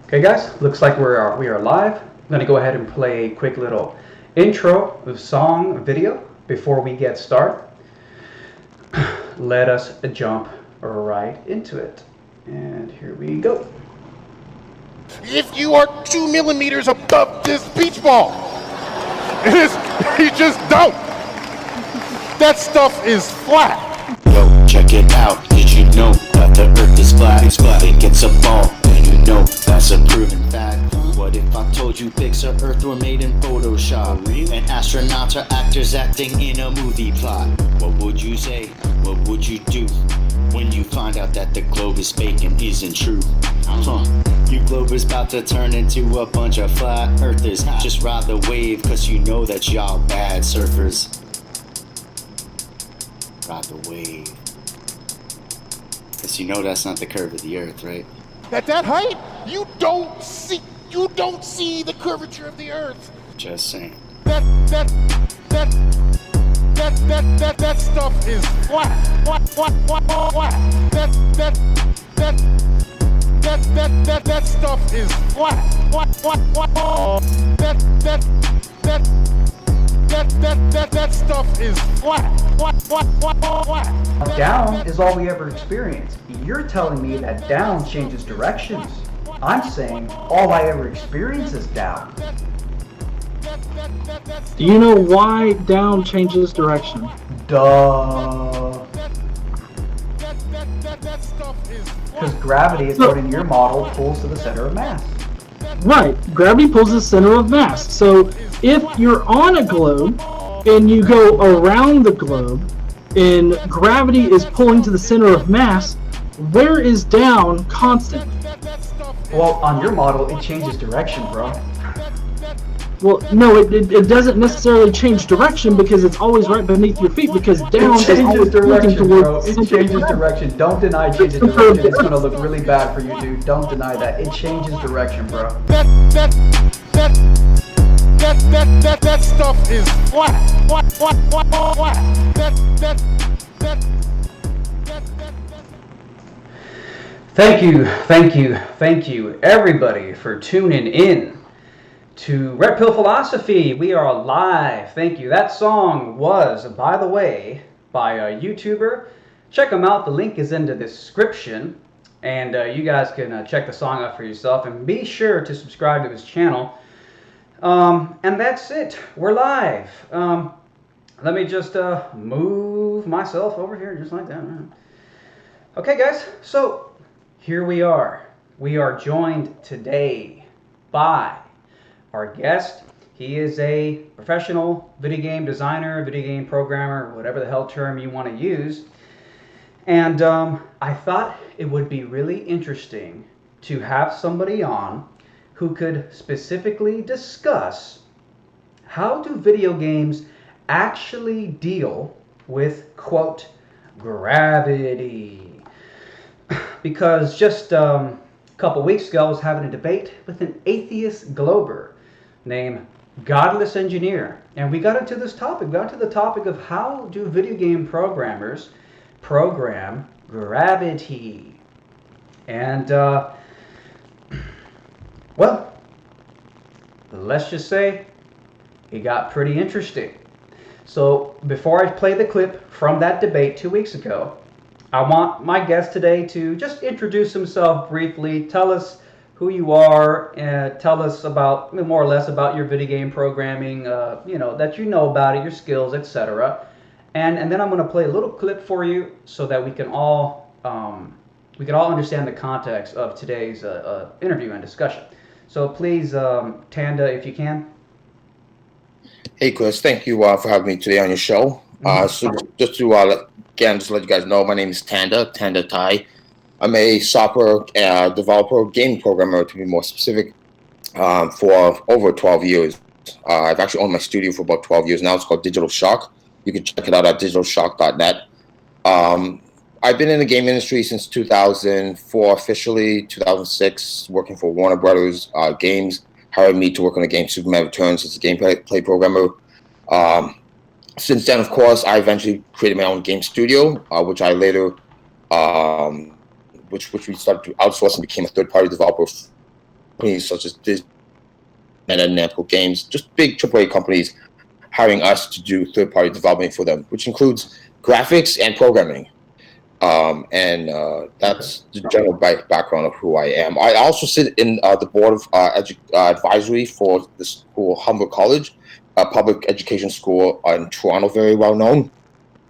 Okay, guys, looks like we are live. I'm going to go ahead and play a quick little intro of song video before we get started. Let us jump right into it. And here we go. If you are 2 millimeters above this beach ball, you just don't. That stuff is flat. Yo, check it out. Did you know that the earth is flat? It gets a ball, and you know that's a proven fact. What if I told you pics of Earth were made in Photoshop? And astronauts are actors acting in a movie plot? What would you say? What would you do when you find out that the globe is fake and isn't true? You globe is about to turn into a bunch of flat earthers. Just ride the wave, cause you know that y'all bad surfers. Ride the wave. Cause you know that's not the curve of the earth, right? At that height, you don't see the curvature of the earth. Just saying. That stuff is flat. That stuff is flat. That stuff is flat. Down is all we ever experience. You're telling me that down changes directions. I'm saying all I ever experience is down. Do you know why down changes direction? Duh. Because gravity, according to your model, pulls to the center of mass. Right, gravity pulls the center of mass. So if you're on a globe and you go around the globe and gravity is pulling to the center of mass, where is down constant? Well, on your model, it changes direction, bro. Well, no, it doesn't necessarily change direction because it's always right beneath your feet because down is always pointing towards the center It changes of mass. direction. Don't deny it changes direction. It's going to look really bad for you, dude. Don't deny that. It changes direction, bro. That stuff is flat. Thank you, everybody, for tuning in to Red Pill Philosophy. We are live. Thank you. That song was, by the way, by a YouTuber. Check him out. The link is in the description, and you guys can check the song out for yourself. And be sure to subscribe to his channel. And that's it. We're live. Let me just move myself over here just like that. Okay, guys. So here we are. We are joined today by our guest. He is a professional video game designer, video game programmer, whatever the hell term you want to use. And I thought it would be really interesting to have somebody on who could specifically discuss how do video games actually deal with, quote, gravity. Because just a couple weeks ago I was having a debate with an atheist glober named Godless Engineer. And we got into this topic. We got to the topic of how do video game programmers program gravity. And, well, let's just say it got pretty interesting. So before I play the clip from that debate 2 weeks ago, I want my guest today to just introduce himself briefly, tell us who you are, and tell us about, more or less, about your video game programming, that you know about it, your skills, etc. And then I'm going to play a little clip for you so that we can all understand the context of today's interview and discussion. So please, Tanda, if you can. Hey, Chris. Thank you for having me today on your show. So just to let you guys know, my name is Tanda Tai. I'm a software developer, game programmer to be more specific, for over 12 years. I've actually owned my studio for about 12 years now. It's called Digital Shock. You can check it out at digitalshock.net. I've been in the game industry since 2004, officially 2006, working for Warner Brothers Games. Hired me to work on the game Superman Returns as a gameplay programmer. Since then, of course, I eventually created my own game studio, which I later, which we started to outsource and became a third-party developer companies such as Disney and Namco Games, just big AAA companies, hiring us to do third-party development for them, which includes graphics and programming. That's the general background of who I am. I also sit in the board of advisory for the school, Humber College, a public education school in Toronto, very well known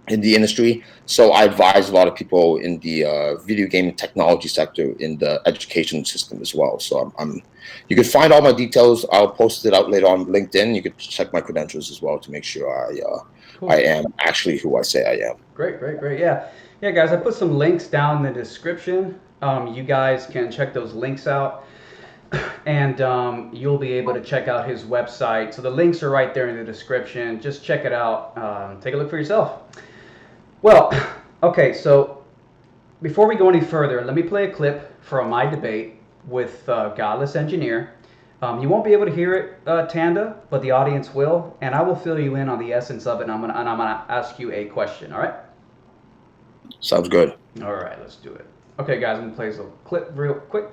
in the industry. So I advise a lot of people in the video game and technology sector in the education system as well. So you can find all my details. I'll post it out later on LinkedIn. You can check my credentials as well to make sure Cool. I am actually who I say I am. Great. Yeah, guys, I put some links down in the description. You guys can check those links out, and you'll be able to check out his website. So the links are right there in the description. Just check it out. Take a look for yourself. Well, okay, so before we go any further, let me play a clip from my debate with Godless Engineer. You won't be able to hear it, Tanda, but the audience will, and I will fill you in on the essence of it, and I'm gonna ask you a question, all right? Sounds good. All right, let's do it. Okay, guys, I'm going to play this little clip real quick.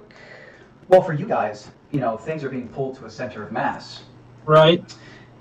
Well, for you guys, things are being pulled to a center of mass. Right.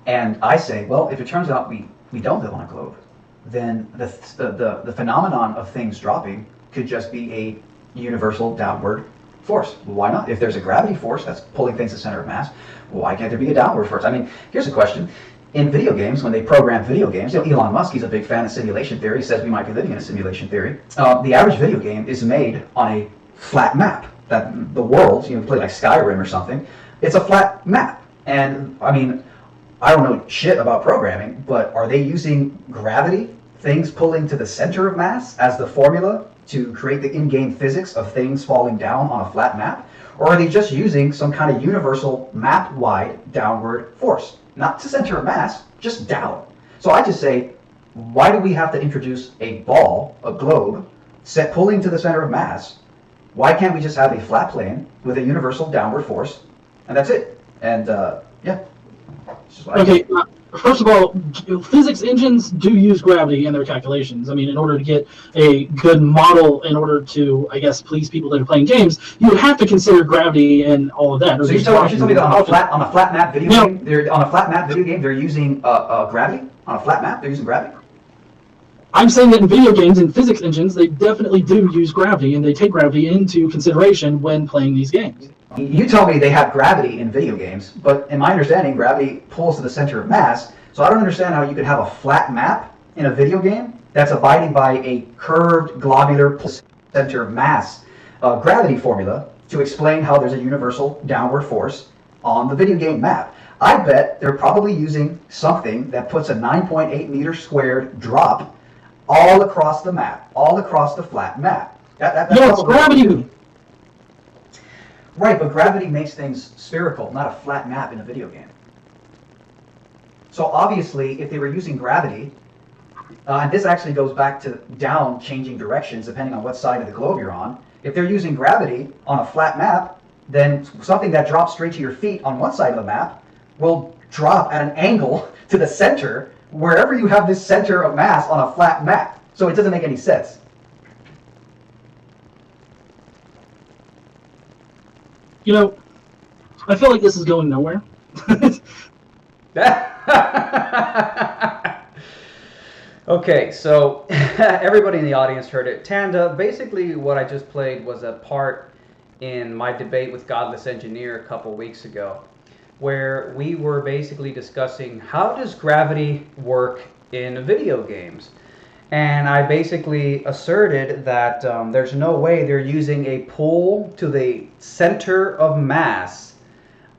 And I say, well, if it turns out we don't live on a globe, then the phenomenon of things dropping could just be a universal downward force. Why not? If there's a gravity force that's pulling things to the center of mass, why can't there be a downward force? I mean, here's a question. In video games, when they program video games, Elon Musk, he's a big fan of simulation theory. He says we might be living in a simulation theory. The average video game is made on a flat map. That the world, play like Skyrim or something, it's a flat map. And I mean, I don't know shit about programming, but are they using gravity, things pulling to the center of mass, as the formula to create the in-game physics of things falling down on a flat map? Or are they just using some kind of universal map-wide downward force? Not to center of mass, just down. So I just say, why do we have to introduce a ball, a globe, pulling to the center of mass? Why can't we just have a flat plane with a universal downward force, and that's it? And yeah. Okay. First of all, physics engines do use gravity in their calculations. I mean, in order to get a good model, in order to, I guess, please people that are playing games, you have to consider gravity and all of that. So you tell me that on a flat map video game, they're using gravity on a flat map. They're using gravity. I'm saying that in video games and physics engines, they definitely do use gravity, and they take gravity into consideration when playing these games. You tell me they have gravity in video games, but in my understanding, gravity pulls to the center of mass, so I don't understand how you could have a flat map in a video game that's abiding by a curved, globular center of mass gravity formula to explain how there's a universal downward force on the video game map. I bet they're probably using something that puts a 9.8 meter squared drop all across the map, all across the flat map. It's gravity. Right, but gravity makes things spherical, not a flat map in a video game. So obviously, if they were using gravity, and this actually goes back to down changing directions depending on what side of the globe you're on. If they're using gravity on a flat map, then something that drops straight to your feet on one side of the map will drop at an angle to the center, wherever you have this center of mass on a flat map. So it doesn't make any sense. I feel like this is going nowhere. Okay, so everybody in the audience heard it. Tanda, basically what I just played was a part in my debate with Godless Engineer a couple weeks ago, where we were basically discussing how does gravity work in video games. And I basically asserted that there's no way they're using a pull to the center of mass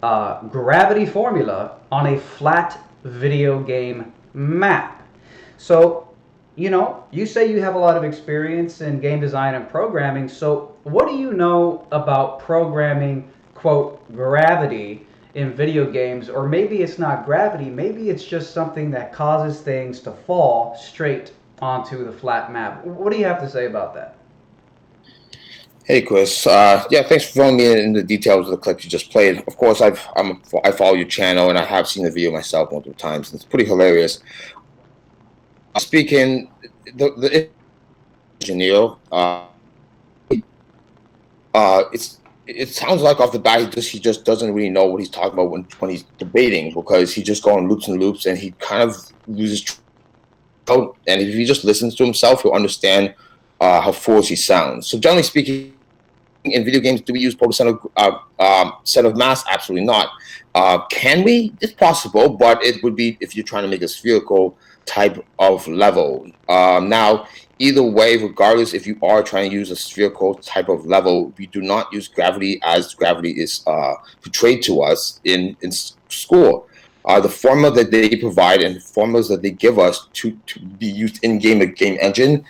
gravity formula on a flat video game map. So, you say you have a lot of experience in game design and programming. So what do you know about programming, quote, gravity in video games? Or maybe it's not gravity, maybe it's just something that causes things to fall straight onto the flat map. What do you have to say about that? Hey, Chris. Thanks for filling me in the details of the clip you just played. Of course, I follow your channel, and I have seen the video myself multiple times. And it's pretty hilarious. Speaking, the engineer, it sounds like off the bat he just doesn't really know what he's talking about when he's debating, because he just goes on loops and loops, and he kind of loses track. And if he just listens to himself, he'll understand how foolish he sounds. So generally speaking, in video games, do we use polar center of mass? Absolutely not. Can we? It's possible, but it would be if you're trying to make a spherical type of level. Now, either way, regardless, if you are trying to use a spherical type of level, we do not use gravity as gravity is portrayed to us in school. The formula that they provide and the formulas that they give us to be used in game, a game engine,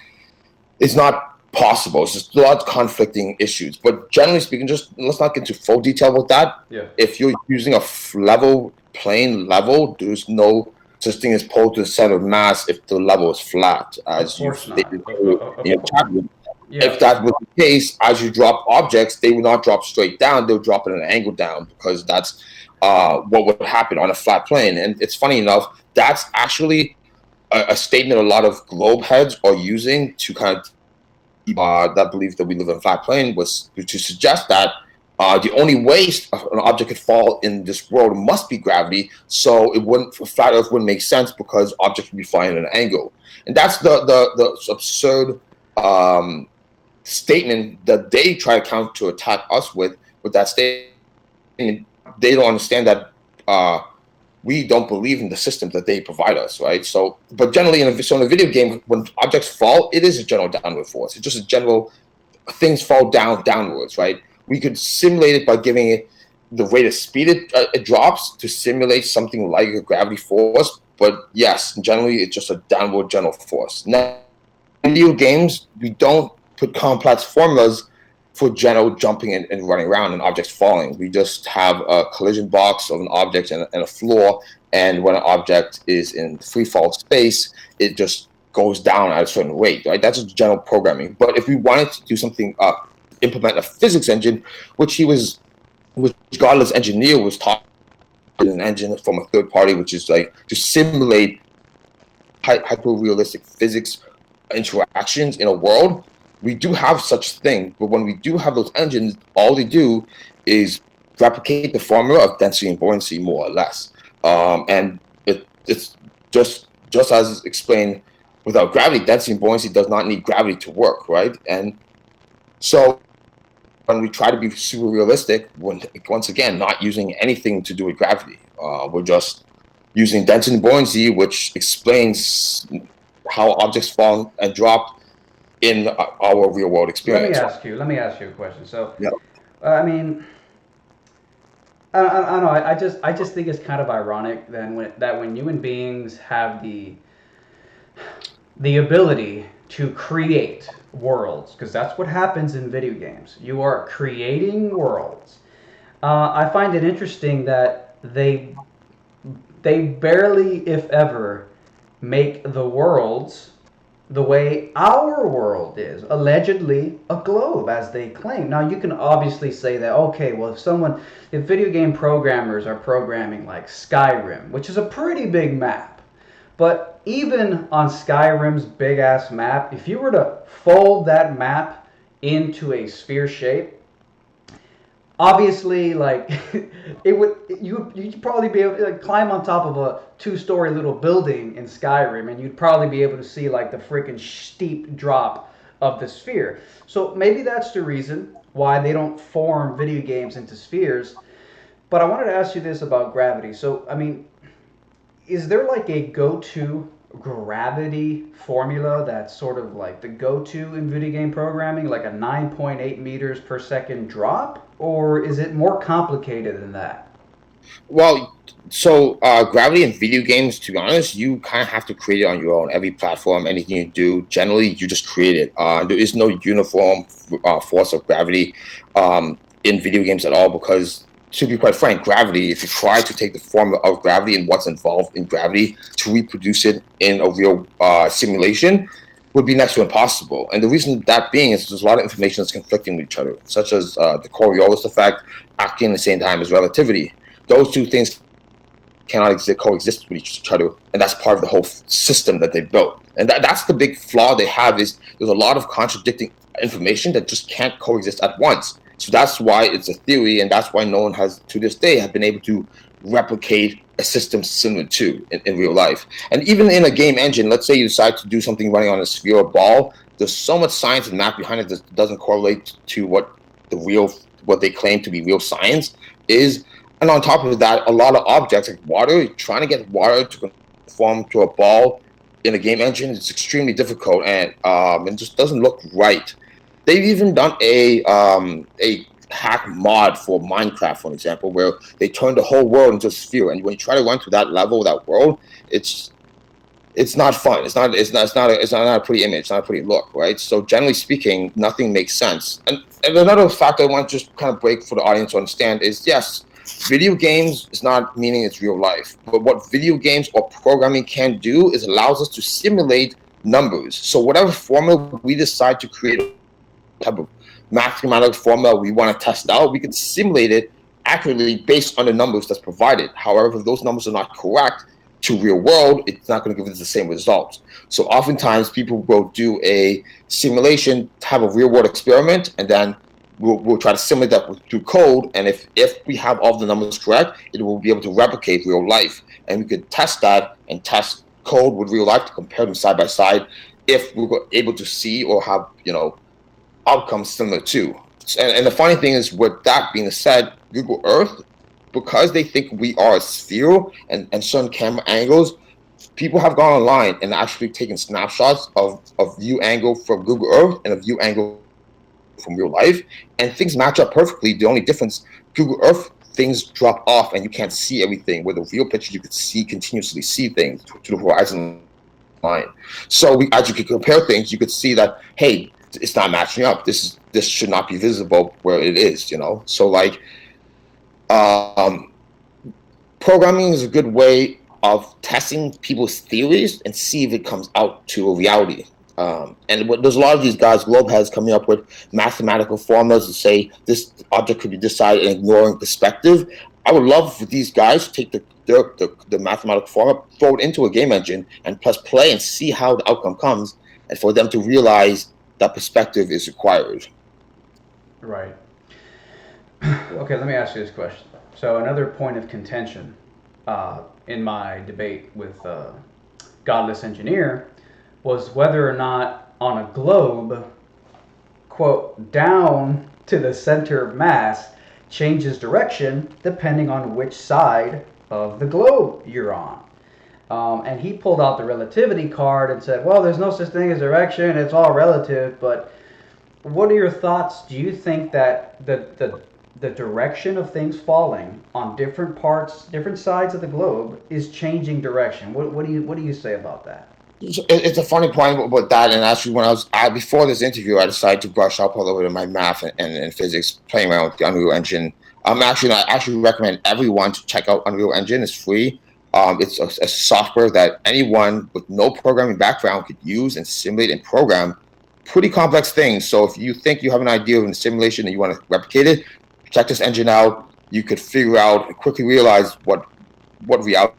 is not possible. It's just a lot of conflicting issues. But generally speaking, just let's not get into full detail with that. Yeah. If you're using a plain level, there's no such thing as pull to the center of mass if the level is flat, as you stated in your chat room. Yeah. If that was the case, as you drop objects, they would not drop straight down. They'll drop at an angle down, because that's what would happen on a flat plane. And it's funny enough, that's actually a statement a lot of globe heads are using to kind of that belief that we live in a flat plane, was to suggest that the only way an object could fall in this world must be gravity. So it wouldn't, flat Earth wouldn't make sense, because objects would be flying at an angle. And that's the absurd statement that they try to attack us with that statement. They don't understand that we don't believe in the systems that they provide us, right? So, but generally, in a video game, when objects fall, it is a general downward force. It's just a general, things fall downwards, right? We could simulate it by giving it the rate of speed it drops to simulate something like a gravity force. But yes, generally, it's just a downward general force. Now, in video games, we don't put complex formulas for general jumping and running around and objects falling. We just have a collision box of an object and a floor, and when an object is in free fall space, it just goes down at a certain rate, right? That's just general programming. But if we wanted to do something, implement a physics engine, which Godless engineer was taught an engine from a third party, which is like to simulate hyper-realistic physics interactions in a world. We do have such thing, but when we do have those engines, all they do is replicate the formula of density and buoyancy, more or less. And it's just as explained, without gravity, density and buoyancy does not need gravity to work, right? And so when we try to be super realistic, once again, not using anything to do with gravity, we're just using density and buoyancy, which explains how objects fall and drop in our real world experience. Let me ask you a question. So, yeah. I mean, I don't know. I just think it's kind of ironic that when human beings have the ability to create worlds, because that's what happens in video games. You are creating worlds. I find it interesting that they barely, if ever, make the worlds the way our world is, allegedly a globe, as they claim. Now, you can obviously say that, okay, well, if video game programmers are programming like Skyrim, which is a pretty big map, but even on Skyrim's big-ass map, if you were to fold that map into a sphere shape, obviously, like, you'd probably be able to climb on top of a 2-story little building in Skyrim, and you'd probably be able to see like the freaking steep drop of the sphere. So maybe that's the reason why they don't form video games into spheres. But I wanted to ask you this about gravity. So, I mean, is there like a go-to gravity formula that's sort of like the go-to in video game programming, like a 9.8 meters per second drop, or is it more complicated than that? Well, so gravity in video games, to be honest, you kind of have to create it on your own. Every platform, anything you do, generally you just create it. There is no uniform force of gravity in video games at all, because to be quite frank, gravity, if you try to take the formula of gravity and what's involved in gravity to reproduce it in a real simulation, would be next to impossible. And the reason that being is there's a lot of information that's conflicting with each other, such as the Coriolis effect acting at the same time as relativity. Those two things cannot coexist with each other, and that's part of the whole system that they built. And that's the big flaw they have, is there's a lot of contradicting information that just can't coexist at once. So that's why it's a theory, and that's why no one has, to this day, have been able to replicate a system similar to in real life. And even in a game engine, let's say you decide to do something running on a sphere or ball, there's so much science and math behind it that doesn't correlate to what they claim to be real science is. And on top of that, a lot of objects like water, trying to get water to conform to a ball in a game engine is extremely difficult, and it just doesn't look right. They've even done a hack mod for Minecraft, for example, where they turn the whole world into a sphere, and when you try to run through that level, that world, it's not fun. It's not a pretty image. It's not a pretty look, right? So generally speaking, nothing makes sense. And another fact I want to just kind of break for the audience to understand is, yes, video games is not meaning it's real life, but what video games or programming can do is allows us to simulate numbers. So whatever formula we decide to create, type of mathematical formula we want to test out, we can simulate it accurately based on the numbers that's provided. However, if those numbers are not correct to real world, it's not going to give us the same results. So oftentimes people will do a simulation, have a real world experiment, and then we'll try to simulate that through code. And if we have all the numbers correct, it will be able to replicate real life. And we could test that and test code with real life to compare them side by side if we were able to see or have, outcomes similar to. And the funny thing is, with that being said, Google Earth, because they think we are a sphere and certain camera angles, people have gone online and actually taken snapshots of view angle from Google Earth and a view angle from real life, and things match up perfectly. The only difference, Google Earth, things drop off and you can't see everything, where the real picture you could continuously see things to the horizon line. So as you could compare things, you could see that, hey, it's not matching up. This should not be visible where it is, So programming is a good way of testing people's theories and see if it comes out to a reality. There's a lot of these guys, Globheads, coming up with mathematical formulas to say this object could be this side and ignoring perspective. I would love for these guys to take the mathematical formula, throw it into a game engine, and press play and see how the outcome comes, and for them to realize that perspective is required. Right. Okay, let me ask you this question. So another point of contention in my debate with Godless Engineer was whether or not on a globe, quote, down to the center of mass changes direction depending on which side of the globe you're on. And he pulled out the relativity card and said, well, there's no such thing as direction, it's all relative. But what are your thoughts? Do you think that the direction of things falling on different sides of the globe is changing direction? What do you say about that? It's a funny point about that, and actually, before this interview, I decided to brush up a little bit of my math and physics, playing around with the Unreal Engine. I actually recommend everyone to check out Unreal Engine. It's free. It's a software that anyone with no programming background could use and simulate and program pretty complex things. So if you think you have an idea of a simulation and you want to replicate it, check this engine out. You could figure out and quickly realize what reality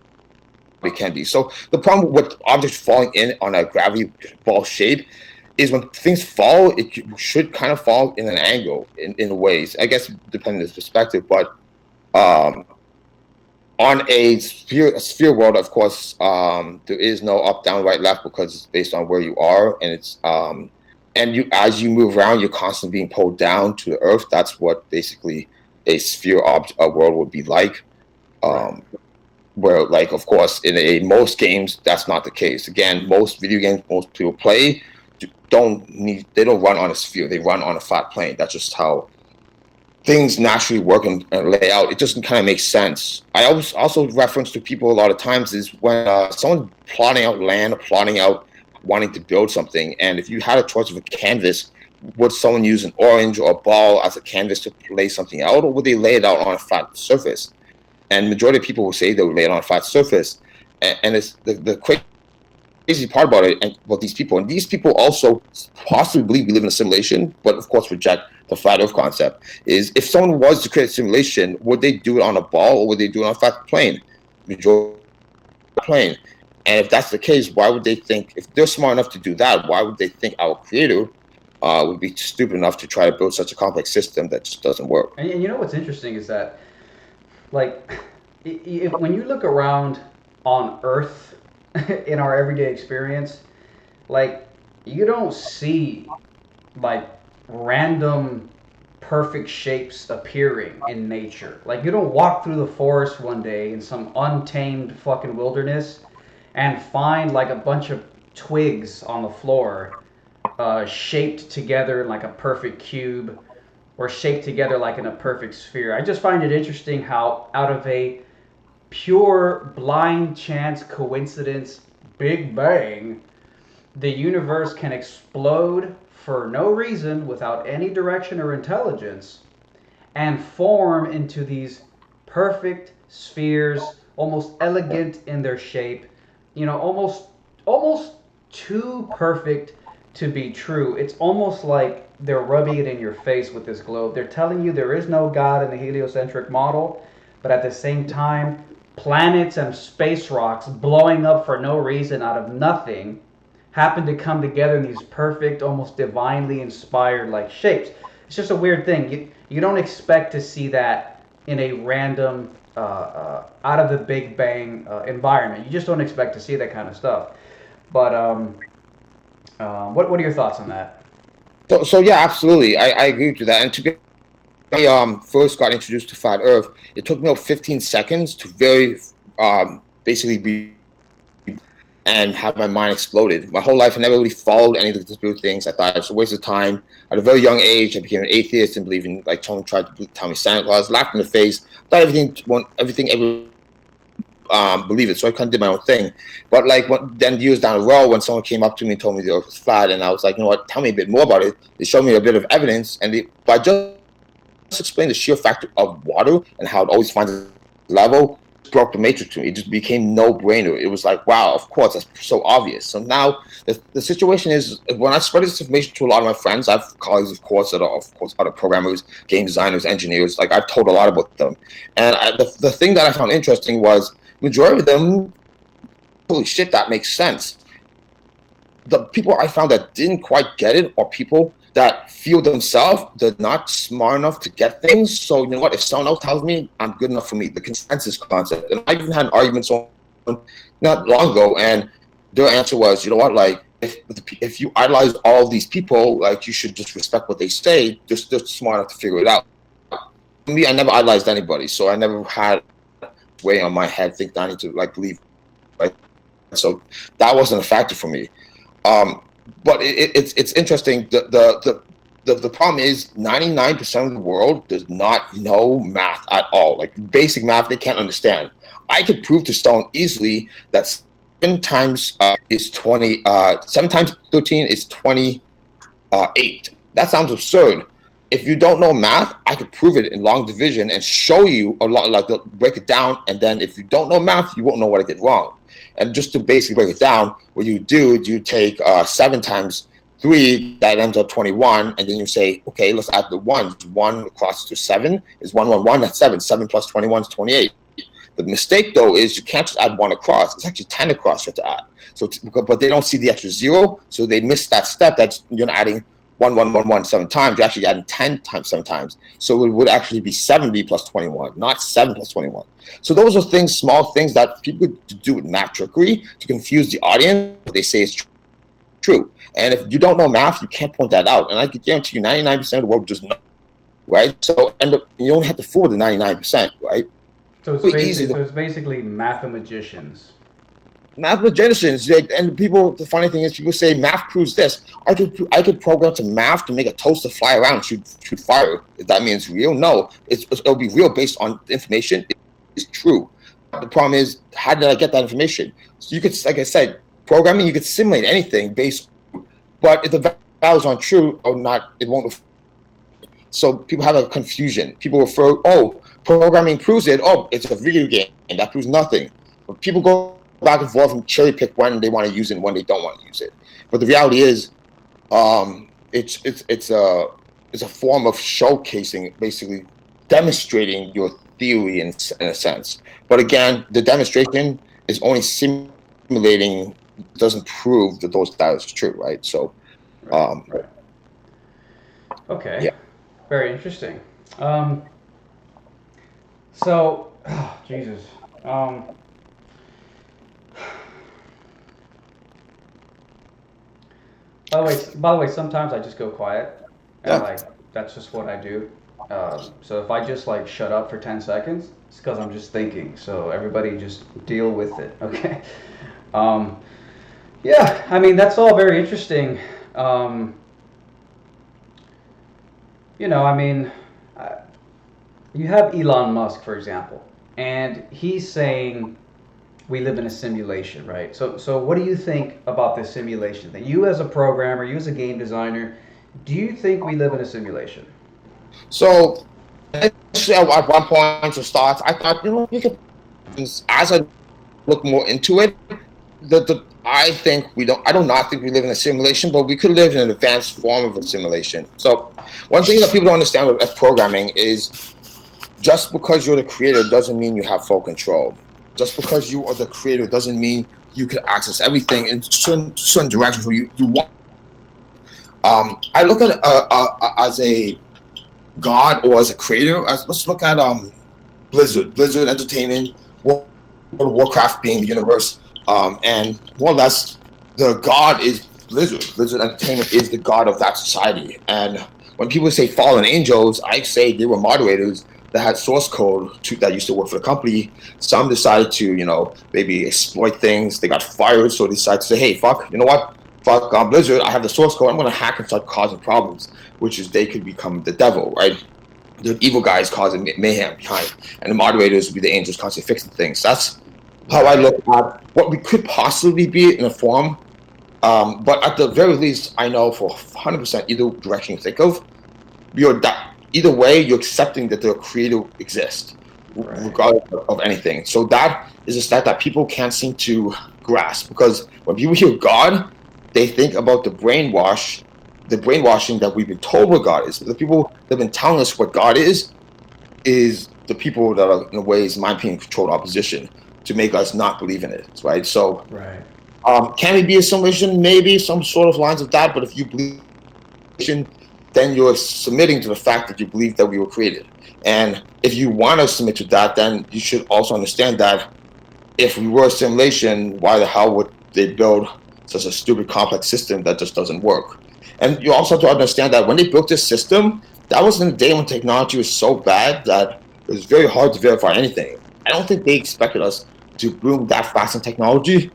it can be. So the problem with objects falling in on a gravity ball shape is when things fall, it should kind of fall in an angle in ways. I guess depending on the perspective, but on a sphere world, of course, there is no up, down, right, left, because it's based on where you are, and it's as you move around, you're constantly being pulled down to the earth. That's what basically a sphere world would be like. Where, like, of course, in most games, that's not the case. Again, most video games most people play they don't run on a sphere. They run on a flat plane. That's just how things naturally work and lay out. It just kind of makes sense. I also reference to people a lot of times is when someone's plotting out land, or plotting out wanting to build something, and if you had a choice of a canvas, would someone use an orange or a ball as a canvas to lay something out, or would they lay it out on a flat surface? And majority of people will say they would lay it on a flat surface. And it's the crazy part about it, and about these people also possibly believe we live in a simulation, but of course reject the flat earth concept, is if someone was to create a simulation, would they do it on a ball or would they do it on a flat plane? Majority plane. And if that's the case, why would they think, if they're smart enough to do that, why would they think our creator would be stupid enough to try to build such a complex system that just doesn't work. And you know what's interesting is that, like, when you look around on Earth in our everyday experience, like, you don't see like random perfect shapes appearing in nature. Like, you don't walk through the forest one day in some untamed fucking wilderness and find like a bunch of twigs on the floor, shaped together in like a perfect cube, or shaped together like in a perfect sphere. I just find it interesting how out of a pure blind chance coincidence Big Bang, the universe can explode for no reason without any direction or intelligence and form into these perfect spheres, almost elegant in their shape, almost too perfect to be true. It's almost like they're rubbing it in your face with this globe. They're telling you there is no God in the heliocentric model, but at the same time, planets and space rocks blowing up for no reason out of nothing happen to come together in these perfect, almost divinely inspired like shapes. It's just a weird thing. You don't expect to see that in a random out of the Big Bang environment. You just don't expect to see that kind of stuff. But what are your thoughts on that? So yeah, absolutely, I agree with you that. And to be I first got introduced to flat Earth, it took me about 15 seconds to very basically be and have my mind exploded. My whole life, I never really followed any of the conspiracy things. I thought it was a waste of time. At a very young age, I became an atheist and believed in, like, Tony tried to tell me Santa Claus, laughed in the face, thought everything believe it. So I kind of did my own thing. But like, then years down the road, when someone came up to me and told me the Earth was flat, and I was like, you know what, tell me a bit more about it. They showed me a bit of evidence, and by just explain the sheer factor of water and how it always finds a level, broke the matrix to me. It just became no-brainer. It was like, wow, of course, that's so obvious. So now the situation is, when I spread this information to a lot of my friends, I have colleagues, of course, that are, of course, other programmers, game designers, engineers. Like, I've told a lot about them. And the thing that I found interesting was, majority of them, holy shit, that makes sense. The people I found that didn't quite get it are people that feel themselves they're not smart enough to get things. So, you know what, if someone else tells me, I'm good enough for me. The consensus concept. And I even had arguments on not long ago, and their answer was, you know what, like, if you idolize all of these people, like, you should just respect what they say. They're smart enough to figure it out. For me, I never idolized anybody, so I never had way on my head think that I need to, like, believe, right? So that wasn't a factor for me. But it's interesting. The problem is 99% of the world does not know math at all. Like, basic math, they can't understand. I could prove to someone easily that 7 times is 20. 7 times 13 is 28. That sounds absurd. If you don't know math, I could prove it in long division and show you a lot, like, break it down. And then if you don't know math, you won't know what I did wrong. And just to basically break it down, what you do is you take 7 times 3, that ends up 21, and then you say, okay, let's add the ones. 1 across to 7 is 1, 1, 1, that's 7. 7 plus 21 is 28. The mistake, though, is you can't just add 1 across. It's actually 10 across you have to add. So, but they don't see the extra 0, so they miss that step. That's, you're not adding 1, 1, 1, 1 7 times. You're actually adding 10 times 7 times. So it would actually be 7b plus 21, not 7 plus 21. So those are things, small things that people do with math trickery to confuse the audience. They say it's true. And if you don't know math, you can't point that out. And I can guarantee you 99% of the world does not, right? So you only have to fool the 99%, right? So it's basically mathemagicians. Mathematicians, and people. The funny thing is, people say math proves this. I could program to math to make a toaster fly around, shoot fire. If that means real, no, it'll be real based on the information. It's true. The problem is, how did I get that information? So you could, like I said, programming, you could simulate anything based, but if the values aren't true or not, it won't. So people have a confusion. People refer, oh, programming proves it. Oh, it's a video game, and that proves nothing. But people go back and forth and cherry pick when they want to use it and when they don't want to use it. But the reality is, it's a form of showcasing, basically demonstrating your theory in a sense. But again, the demonstration is only simulating, doesn't prove that those data is true, right? So, Right. Okay. Yeah. Very interesting. Um, so, oh, Jesus. Um, by the way, sometimes I just go quiet, and Yeah. like that's just what I do. So if I just like shut up for 10 seconds, it's because I'm just thinking. So everybody just deal with it, okay? Um, yeah, I mean that's all very interesting. Um, I mean, uh, you have Elon Musk, for example, and he's saying we live in a simulation, right? So what do you think about this simulation thing? You as a programmer, you as a game designer, do you think we live in a simulation? So initially, at one point to start, I thought, you could. As I look more into it, I think we don't. I do not think we live in a simulation, but we could live in an advanced form of a simulation. So one thing that people don't understand with programming is just because you're the creator doesn't mean you have full control. Just because you are the creator doesn't mean you can access everything in certain directions where you want. I look at it as a god or as a creator. Let's look at Blizzard Entertainment, World of Warcraft being the universe, and more or less the god is Blizzard. Blizzard Entertainment is the god of that society. And when people say fallen angels, I say they were moderators that had source code that used to work for the company. Some decided to, maybe exploit things. They got fired, so they decided to say, hey, fuck, you know what? Fuck Blizzard, I have the source code. I'm going to hack and start causing problems, which is they could become the devil, right? The evil guys causing mayhem behind, and the moderators would be the angels constantly fixing things. That's how I look at what we could possibly be in a form. But at the very least, I know for 100% either direction you think of, either way, you're accepting that the creator exists, regardless of anything. So that is a stat that people can't seem to grasp, because when people hear God, they think about the brainwashing that we've been told what God is. The people that have been telling us what God is the people that are, in a way, in my opinion, controlled opposition to make us not believe in it, right? So, can it be a simulation? Maybe some sort of lines of that, but if you believe then you're submitting to the fact that you believe that we were created. And if you want to submit to that, then you should also understand that if we were a simulation, why the hell would they build such a stupid complex system that just doesn't work? And you also have to understand that when they built this system, that was in a day when technology was so bad that it was very hard to verify anything. I don't think they expected us to boom that fast in technology,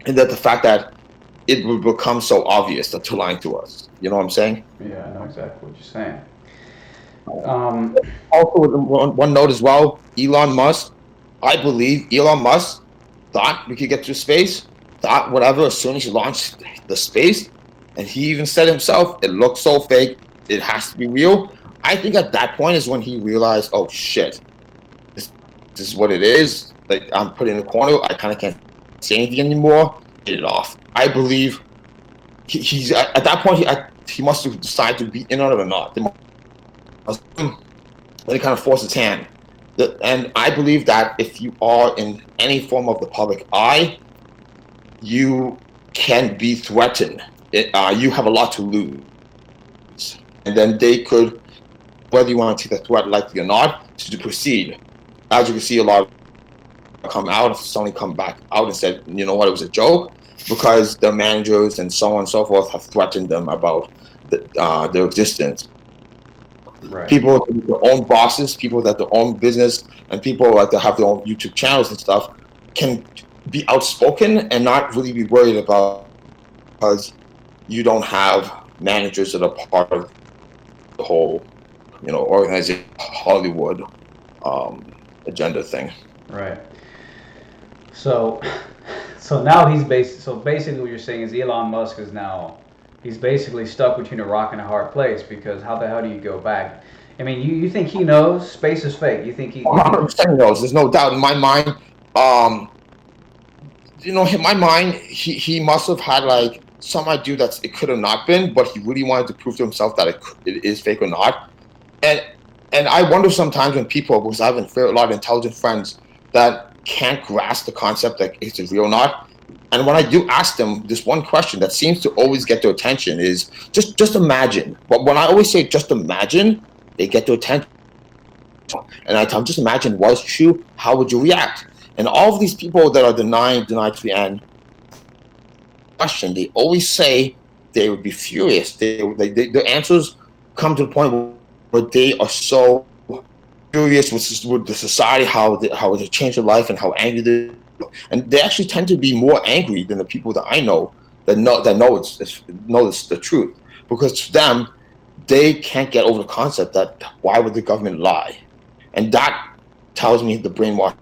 and that the fact that it would become so obvious that they're lying to us. You know what I'm saying? Yeah, I know exactly what you're saying. Also, one note as well, Elon Musk, I believe Elon Musk thought we could get to space, thought whatever, as soon as he launched the space, and he even said himself, it looks so fake, it has to be real. I think at that point is when he realized, oh shit, this is what it is. Like, I'm put in a corner, I kind of can't say anything anymore, get it off. I believe he's at that point, he must have decided to be in on it or not. They kind of force his hand. And I believe that if you are in any form of the public eye, you can be threatened. You have a lot to lose. And then they could, whether you want to take the threat likely or not, to proceed. As you can see, a lot of come out, suddenly come back out and said, you know what, it was a joke, because the managers and so on and so forth have threatened them about their existence. People with their own bosses, people that their own business, and people that have their own YouTube channels and stuff can be outspoken and not really be worried about, because you don't have managers that are part of the whole, organization, Hollywood agenda thing. Right. So now so basically what you're saying is Elon Musk is now, he's basically stuck between a rock and a hard place, because how the hell do you go back? I mean, you think he knows space is fake? You think he? 100% knows. There's no doubt in my mind. In my mind, he must have had like some idea that it could have not been, but he really wanted to prove to himself that it is fake or not. And I wonder sometimes when people, because I have a lot of intelligent friends that can't grasp the concept that it's real or not, And when I do ask them this one question that seems to always get their attention is just imagine. But when I always say just imagine, they get their attention. And I tell them, just imagine was true, how would you react? And all of these people that are denied to the end question, they always say they would be furious. Their answers come to the point where they are so furious with the society, how they change their life, and how angry they are. And they actually tend to be more angry than the people that I know that know it's the truth. Because to them, they can't get over the concept that why would the government lie? And that tells me the brainwash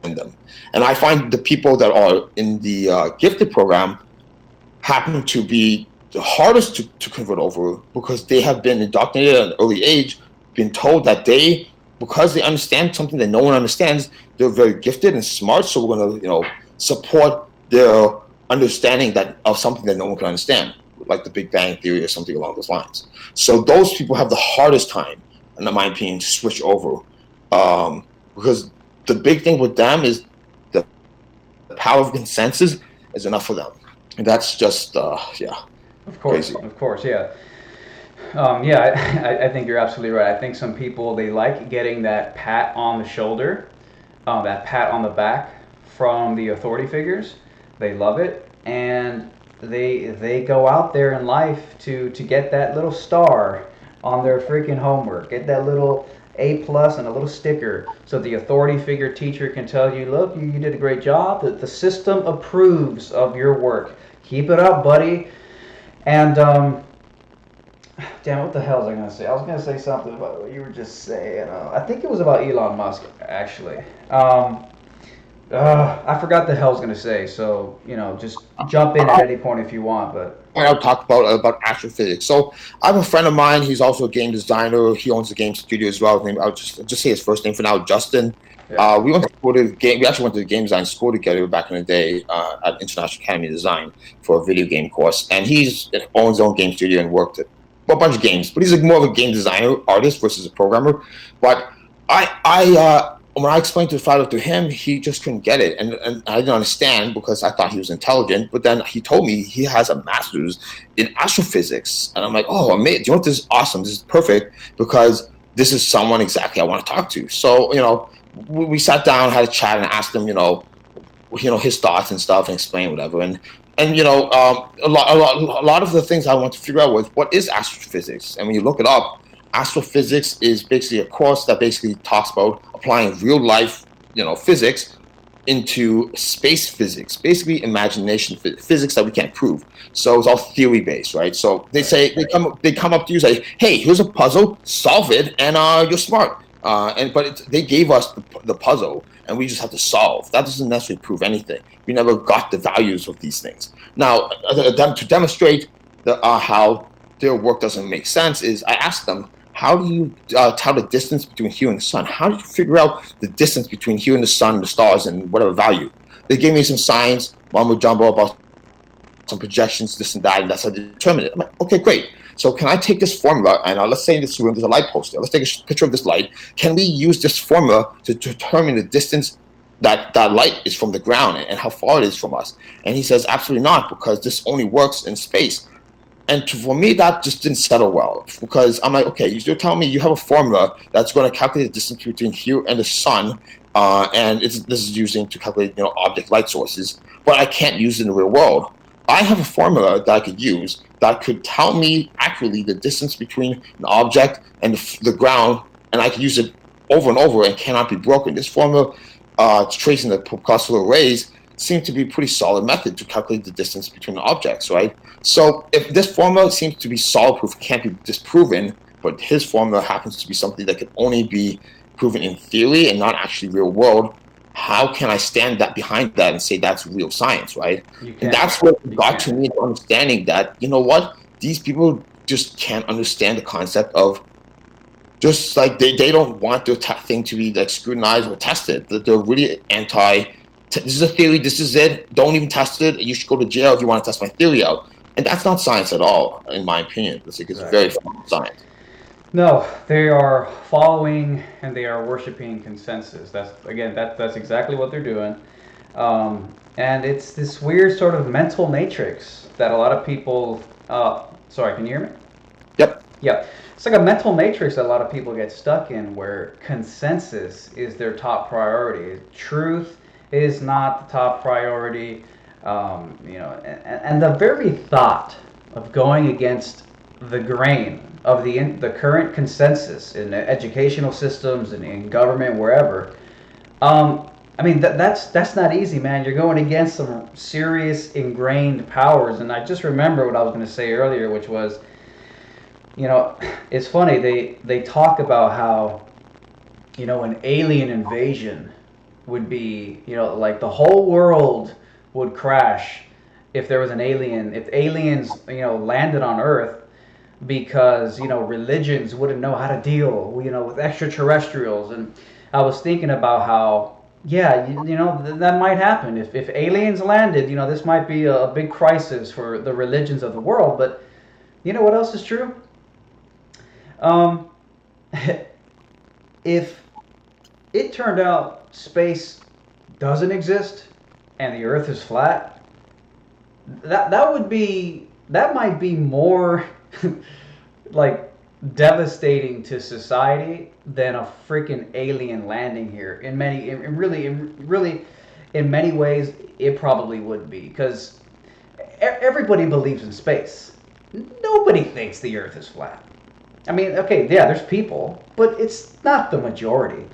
in them. And I find the people that are in the gifted program happen to be the hardest to convert over, because they have been indoctrinated at an early age, been told that because they understand something that no one understands, they're very gifted and smart, so we're going to support their understanding of something that no one can understand, like the Big Bang Theory or something along those lines. So those people have the hardest time, in my opinion, to switch over, because the big thing with them is the power of consensus is enough for them. And that's just, yeah. Of course, crazy. of course, yeah. Yeah, I think you're absolutely right. I think some people, they like getting that pat on the shoulder, that pat on the back from the authority figures. They love it, and they go out there in life to get that little star on their freaking homework, get that little A+ and a little sticker, so the authority figure teacher can tell you, look, you did a great job. That the system approves of your work. Keep it up, buddy. And damn, what the hell was I gonna say? I was gonna say something about what you were just saying. I think it was about Elon Musk, actually. I forgot the hell I was gonna say. So just jump in at any point if you want. But I'll talk about astrophysics. So I have a friend of mine. He's also a game designer. He owns a game studio as well. I'll just say his first name for now, Justin. yeah. We actually went to the game design school together back in the day at International Academy of Design for a video game course. And he owns his own game studio and worked at a bunch of games. But he's more of a game designer, artist versus a programmer. But when I explained the file to him, he just couldn't get it. And I didn't understand because I thought he was intelligent. But then he told me he has a master's in astrophysics. And I'm like, oh, amazing. Do you know what? This is awesome. This is perfect, because this is someone exactly I want to talk to. So, we sat down, had a chat, and asked him, his thoughts and stuff, and explain whatever. And a lot of the things I want to figure out was, what is astrophysics? And when you look it up, astrophysics is basically a course that basically talks about applying real life, physics into space physics, basically imagination physics that we can't prove. So it's all theory based, right? So they come up to you and say, hey, here's a puzzle, solve it, and you're smart. They gave us the puzzle, and we just have to solve. That doesn't necessarily prove anything. We never got the values of these things. Now, to demonstrate how their work doesn't make sense, is I asked them, how do you tell the distance between here and the sun? How do you figure out the distance between here and the sun, the stars, and whatever value? They gave me some signs, mumbo jumbo about some projections, this and that, and that's how they determine it. I'm like, okay, great. So can I take this formula, and let's say in this room there's a light poster. Let's take a picture of this light. Can we use this formula to determine the distance that light is from the ground and how far it is from us? And he says, absolutely not, because this only works in space. And for me, that just didn't settle well, because I'm like, okay, you're telling me you have a formula that's going to calculate the distance between here and the sun, and this is using to calculate object light sources, but I can't use it in the real world. I have a formula that I could use that could tell me accurately the distance between an object and the ground, and I could use it over and over and cannot be broken. This formula, tracing the corpuscular rays, seems to be a pretty solid method to calculate the distance between objects, right? So if this formula seems to be solid proof, can't be disproven, but his formula happens to be something that can only be proven in theory and not actually real world, how can I stand behind that and say that's real science, right? And that's what got to me understanding that, these people just can't understand the concept of, just like they don't want their thing to be like scrutinized or tested. That they're really anti. This is a theory. This is it. Don't even test it. You should go to jail if you want to test my theory out. And that's not science at all, in my opinion. It's very false science. No, they are following and they are worshiping consensus. That's exactly what they're doing. And it's this weird sort of mental matrix that a lot of people. Sorry, can you hear me? Yep. Yeah. It's like a mental matrix that a lot of people get stuck in where consensus is their top priority. Truth is not the top priority. And the very thought of going against the grain of the current consensus in educational systems and in government, wherever, I mean, that's not easy, man. You're going against some serious ingrained powers. And I just remember what I was going to say earlier, which was, it's funny. They talk about how, an alien invasion would be, like the whole world would crash if there was an alien, if aliens, landed on Earth, because religions wouldn't know how to deal, with extraterrestrials. And I was thinking about how, yeah, that might happen if aliens landed. This might be a big crisis for the religions of the world. But you know what else is true? Um, if it turned out space doesn't exist and the Earth is flat, that might be more like devastating to society than a freaking alien landing here. In many ways, it probably would be, because everybody believes in space. Nobody thinks the Earth is flat. I mean, okay, yeah, there's people, but it's not the majority.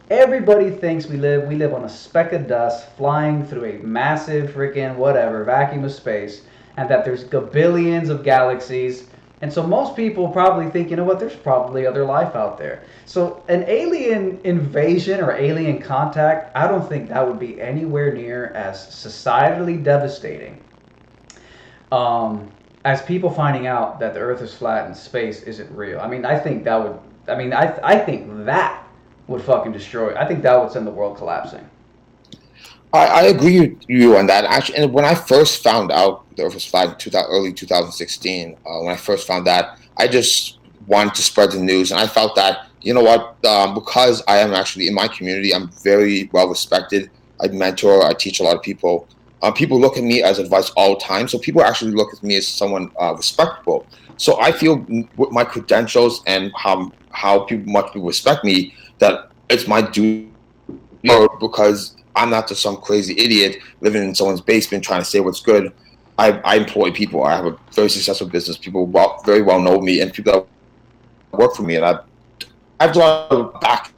Everybody thinks we live on a speck of dust flying through a massive freaking whatever vacuum of space, and that there's gabillions of galaxies. And so most people probably think, there's probably other life out there. So an alien invasion or alien contact, I don't think that would be anywhere near as societally devastating as people finding out that the Earth is flat and space isn't real. I mean, I think that would. I think that would fucking destroy. I think that would send the world collapsing. I agree with you on that. Actually, and when I first found out the Earth was flat in early 2016, when I first found that, I just wanted to spread the news, and I felt that, because I am actually in my community, I'm very well respected. I mentor, I teach a lot of people. People look at me as advice all the time, so people actually look at me as someone respectable. So I feel with my credentials and how much people respect me, that it's my duty, because I'm not just some crazy idiot living in someone's basement trying to say what's good. I employ people. I have a very successful business. People very well know me, and people that work for me, and I've drawn back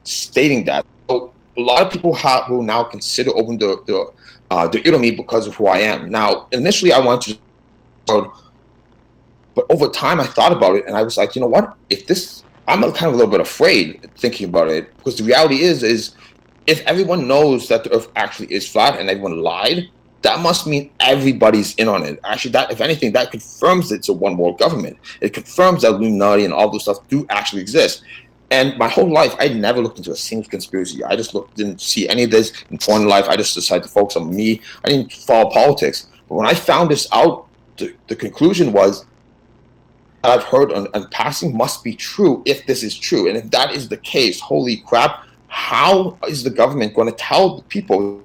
stating that. So a lot of people will now consider opening the ear to me because of who I am. Now, initially, I wanted to, but over time, I thought about it, and I was like, you know what? I'm kind of a little bit afraid thinking about it, because the reality is if everyone knows that the Earth actually is flat and everyone lied, that must mean everybody's in on it. Actually, that, if anything, that confirms it's a one world government. It confirms that Illuminati and all those stuff do actually exist. And my whole life, I never looked into a single conspiracy. I just didn't see any of this in foreign life. I just decided to focus on me. I didn't follow politics. But when I found this out, the conclusion was, I've heard on passing must be true if this is true. And if that is the case, holy crap, how is the government going to tell the people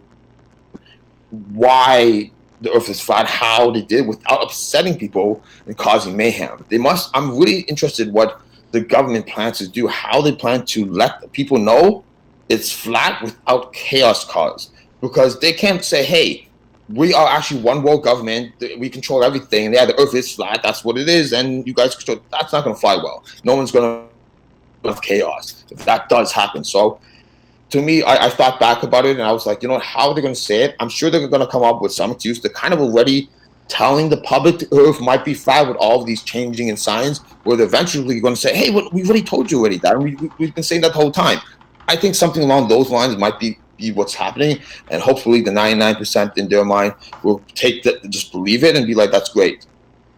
why the Earth is flat, how they did, without upsetting people and causing mayhem? I'm really interested what the government plans to do, how they plan to let the people know it's flat without chaos caused. Because they can't say, hey, we are actually one world government, we control everything, yeah, the Earth is flat, that's what it is, and you guys control. That's not going to fly well. No one's going to have chaos if that does happen. So to me, I thought back about it, and I was like, how are they going to say it? I'm sure they're going to come up with some excuse. They're kind of already telling the public the Earth might be flat with all of these changing in signs, where they're eventually going to say, hey, we've already told you already that, we've been saying that the whole time. I think something along those lines might be what's happening, and hopefully the 99% in their mind will just believe it and be like, that's great.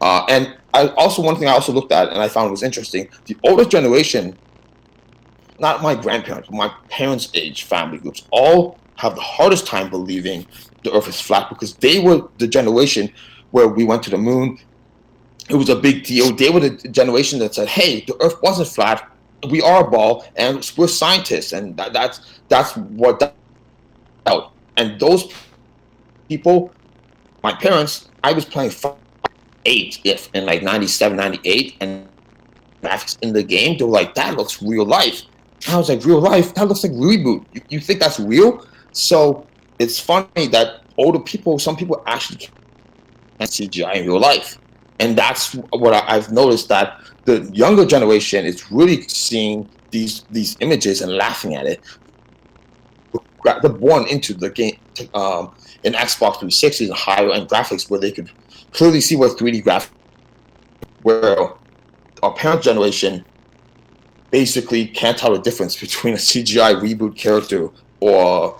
And one thing I also looked at and I found was interesting, the older generation, not my grandparents, but my parents' age family groups, all have the hardest time believing the Earth is flat, because they were the generation where we went to the moon. It was a big deal. They were the generation that said, hey, the Earth wasn't flat, we are a ball, and we're scientists, and that's what that out. And those people, my parents, I was playing 8 if in like 97, 98, and graphics in the game, they were like, that looks real life. And I was like, real life? That looks like Reboot. You think that's real? So it's funny that older people, some people actually can't CGI in real life. And that's what I've noticed, that the younger generation is really seeing these images and laughing at it. They're born into the game in Xbox 360 and higher end graphics, where they could clearly see what 3D graphics, where our parent generation basically can't tell the difference between a CGI Reboot character or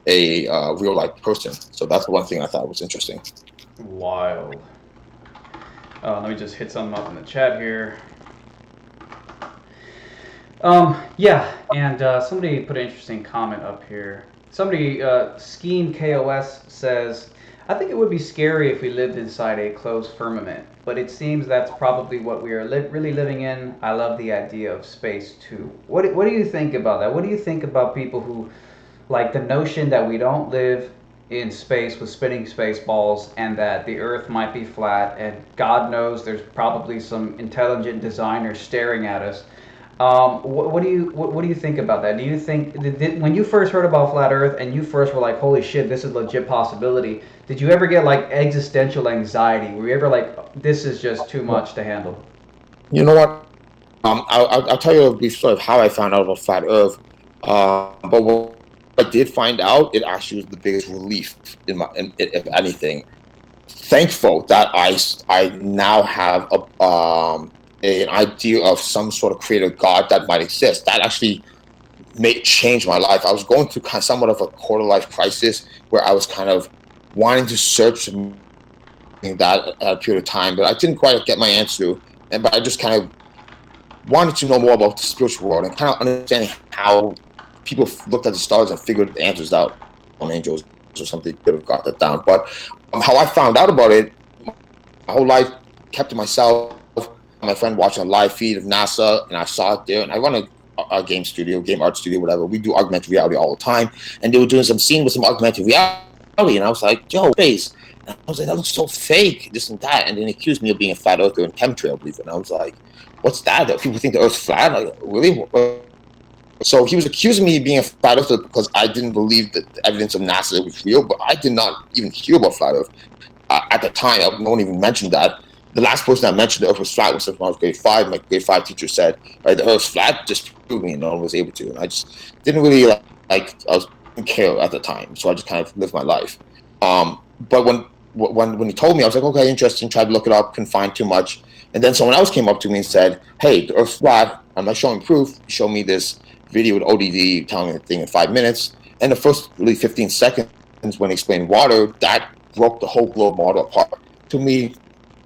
a real life person. So that's one thing I thought was interesting. Wild. Let me just hit something up in the chat here. Yeah, and somebody put an interesting comment up here. Somebody, Scheme KOS says, I think it would be scary if we lived inside a closed firmament, but it seems that's probably what we are really living in. I love the idea of space too. What do you think about that? What do you think about people who like the notion that we don't live in space with spinning space balls, and that the Earth might be flat, and God knows there's probably some intelligent designer staring at us? What do you think about that? Do you think when you first heard about flat Earth and you first were like, holy shit, this is a legit possibility? Did you ever get like existential anxiety? Were you ever like, this is just too much to handle? You know what? I'll tell you a brief story of how I found out about flat Earth. But what I did find out, it actually was the biggest relief if anything. Thankful that I now have an idea of some sort of creator God that might exist. That actually change my life. I was going through kind of somewhat of a quarter life crisis, where I was kind of wanting to search that at a period of time, but I didn't quite get my answer. But I just kind of wanted to know more about the spiritual world and kind of understanding how people looked at the stars and figured the answers out on angels or something. Could have got that down. But how I found out about it, my whole life kept to myself. My friend watched a live feed of NASA, and I saw it there. And I run a game studio, game art studio, whatever. We do augmented reality all the time, and they were doing some scene with some augmented reality, and I was like, "Yo, space!" And I was like, "That looks so fake, this and that." And then they accused me of being a flat earther and chemtrail, I believe. And I was like, "What's that? That people think the Earth's flat? Like, really?" So he was accusing me of being a flat earther because I didn't believe that the evidence of NASA was real, but I did not even hear about flat Earth at the time. No one even mentioned that. The last person that mentioned the Earth was flat was when I was grade 5. My grade 5 teacher said, "Right, the Earth's flat." Just prove me, and no one was able to. And I just didn't really I didn't care at the time, so I just kind of lived my life. But when he told me, I was like, okay, interesting. Tried to look it up, couldn't find too much. And then someone else came up to me and said, "Hey, the Earth's flat." I'm not showing proof. He showed me this video with ODD telling me the thing in 5 minutes. And the first really 15 seconds when he explained water, that broke the whole globe model apart. To me,